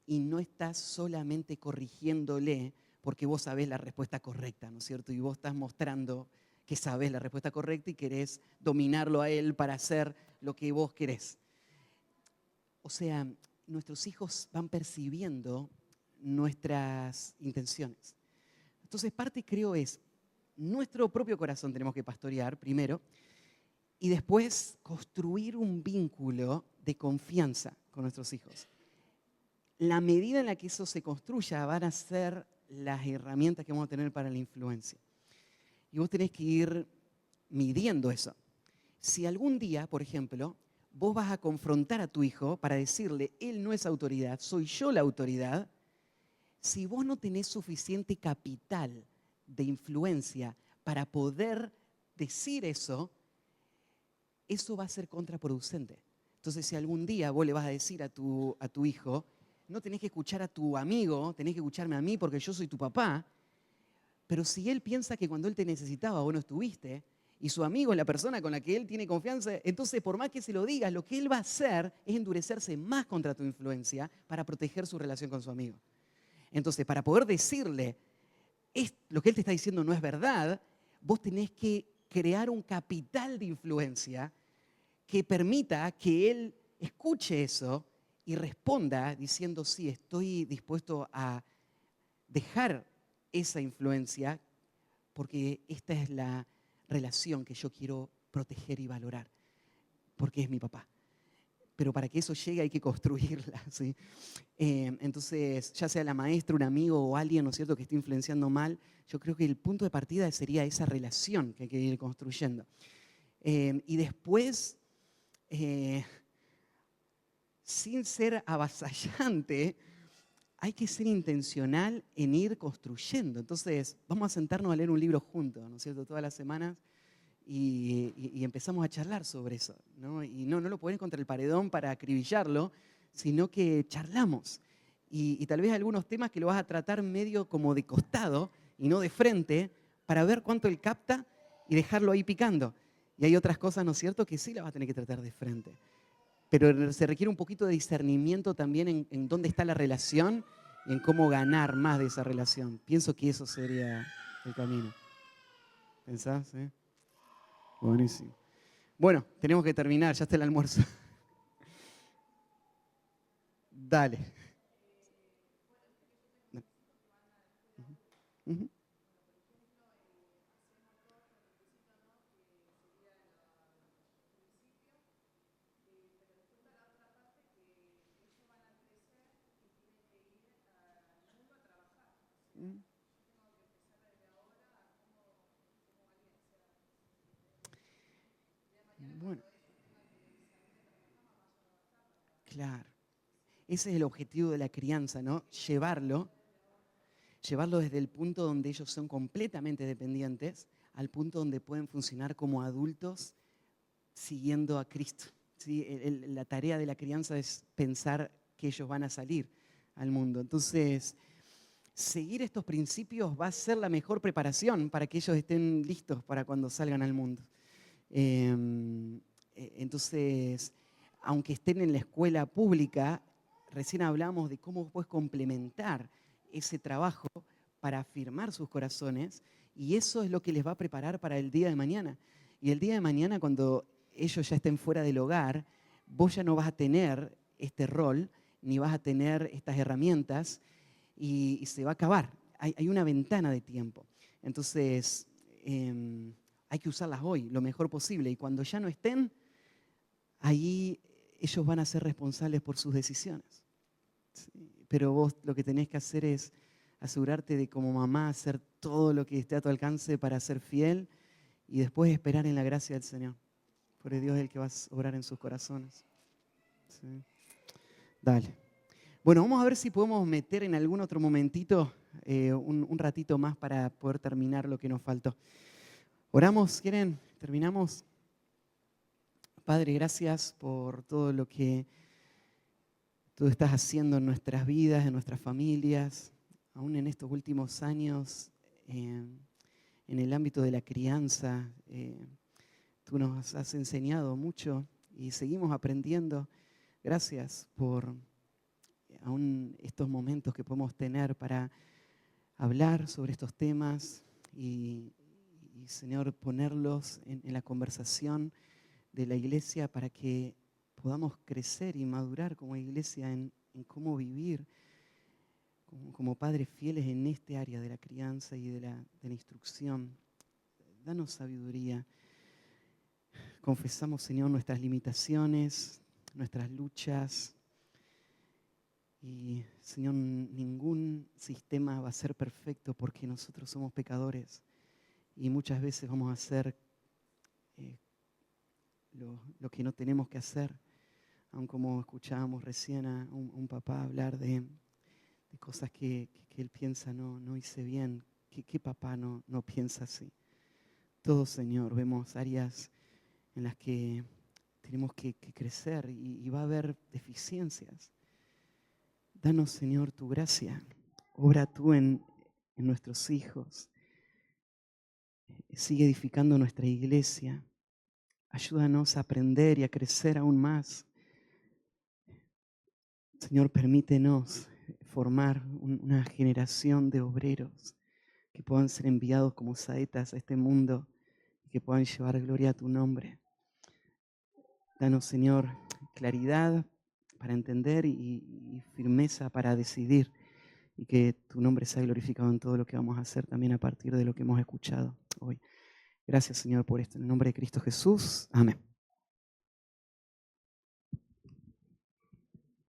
y no estás solamente corrigiéndole porque vos sabés la respuesta correcta, ¿no es cierto? Y vos estás mostrando que sabés la respuesta correcta y querés dominarlo a él para hacer lo que vos querés. O sea, nuestros hijos van percibiendo nuestras intenciones. Entonces, parte creo es, nuestro propio corazón tenemos que pastorear primero y después construir un vínculo de confianza con nuestros hijos. La medida en la que eso se construya van a ser las herramientas que vamos a tener para la influencia. Y vos tenés que ir midiendo eso. Si algún día, por ejemplo, vos vas a confrontar a tu hijo para decirle, él no es autoridad, soy yo la autoridad, si vos no tenés suficiente capital de influencia para poder decir eso, eso va a ser contraproducente. Entonces, si algún día vos le vas a decir a tu hijo, no tenés que escuchar a tu amigo, tenés que escucharme a mí porque yo soy tu papá, pero si él piensa que cuando él te necesitaba vos no estuviste, y su amigo es la persona con la que él tiene confianza, entonces por más que se lo digas, lo que él va a hacer es endurecerse más contra tu influencia para proteger su relación con su amigo. Entonces, para poder decirle, lo que él te está diciendo no es verdad, vos tenés que crear un capital de influencia que permita que él escuche eso y responda diciendo, sí, estoy dispuesto a dejar esa influencia porque esta es la relación que yo quiero proteger y valorar, porque es mi papá. Pero para que eso llegue hay que construirla, ¿sí? Entonces, ya sea la maestra, un amigo o alguien, ¿no es cierto?, que esté influenciando mal, yo creo que el punto de partida sería esa relación que hay que ir construyendo. Y después, sin ser avasallante, hay que ser intencional en ir construyendo. Entonces, vamos a sentarnos a leer un libro juntos, ¿no es cierto?, todas las semanas, y empezamos a charlar sobre eso, ¿no? Y no lo pones contra el paredón para acribillarlo, sino que charlamos. Y tal vez algunos temas que lo vas a tratar medio como de costado y no de frente, para ver cuánto él capta y dejarlo ahí picando. Y hay otras cosas, ¿no es cierto?, que sí las vas a tener que tratar de frente. Pero se requiere un poquito de discernimiento también en dónde está la relación y en cómo ganar más de esa relación. Pienso que eso sería el camino. ¿Pensás? ¿Sí? Buenísimo. Bueno, tenemos que terminar, ya está el almuerzo. Dale. Ujú. Ujú. Bueno, claro. Ese es el objetivo de la crianza, ¿no? Llevarlo desde el punto donde ellos son completamente dependientes al punto donde pueden funcionar como adultos siguiendo a Cristo. ¿Sí? La tarea de la crianza es pensar que ellos van a salir al mundo. Entonces, seguir estos principios va a ser la mejor preparación para que ellos estén listos para cuando salgan al mundo. Entonces, aunque estén en la escuela pública, recién hablamos de cómo puedes complementar ese trabajo para afirmar sus corazones, y eso es lo que les va a preparar para el día de mañana. Y el día de mañana, cuando ellos ya estén fuera del hogar, vos ya no vas a tener este rol, ni vas a tener estas herramientas, y se va a acabar. Hay una ventana de tiempo. Entonces, hay que usarlas hoy, lo mejor posible. Y cuando ya no estén, ahí ellos van a ser responsables por sus decisiones. ¿Sí? Pero vos lo que tenés que hacer es asegurarte de como mamá hacer todo lo que esté a tu alcance para ser fiel y después esperar en la gracia del Señor. Porque Dios es el que va a obrar en sus corazones. ¿Sí? Dale. Bueno, vamos a ver si podemos meter en algún otro momentito un ratito más para poder terminar lo que nos faltó. ¿Oramos? ¿Quieren? ¿Terminamos? Padre, gracias por todo lo que tú estás haciendo en nuestras vidas, en nuestras familias, aún en estos últimos años, en el ámbito de la crianza. Tú nos has enseñado mucho y seguimos aprendiendo. Gracias por aún estos momentos que podemos tener para hablar sobre estos temas y Señor, ponerlos en la conversación de la iglesia para que podamos crecer y madurar como iglesia en cómo vivir como padres fieles en este área de la crianza y de la instrucción. Danos sabiduría. Confesamos, Señor, nuestras limitaciones, nuestras luchas. Y, Señor, ningún sistema va a ser perfecto porque nosotros somos pecadores y muchas veces vamos a hacer eh, lo que no tenemos que hacer. Aun como escuchábamos recién a un papá hablar de cosas que él piensa no hice bien. ¿Qué papá no piensa así? Todos, Señor, vemos áreas en las que tenemos que crecer y va a haber deficiencias. Danos, Señor, tu gracia. Obra tú en nuestros hijos. Sigue edificando nuestra iglesia. Ayúdanos a aprender y a crecer aún más. Señor, permítenos formar una generación de obreros que puedan ser enviados como saetas a este mundo y que puedan llevar gloria a tu nombre. Danos, Señor, claridad para entender y firmeza para decidir y que tu nombre sea glorificado en todo lo que vamos a hacer también a partir de lo que hemos escuchado hoy. Gracias, Señor, por esto. En el nombre de Cristo Jesús. Amén.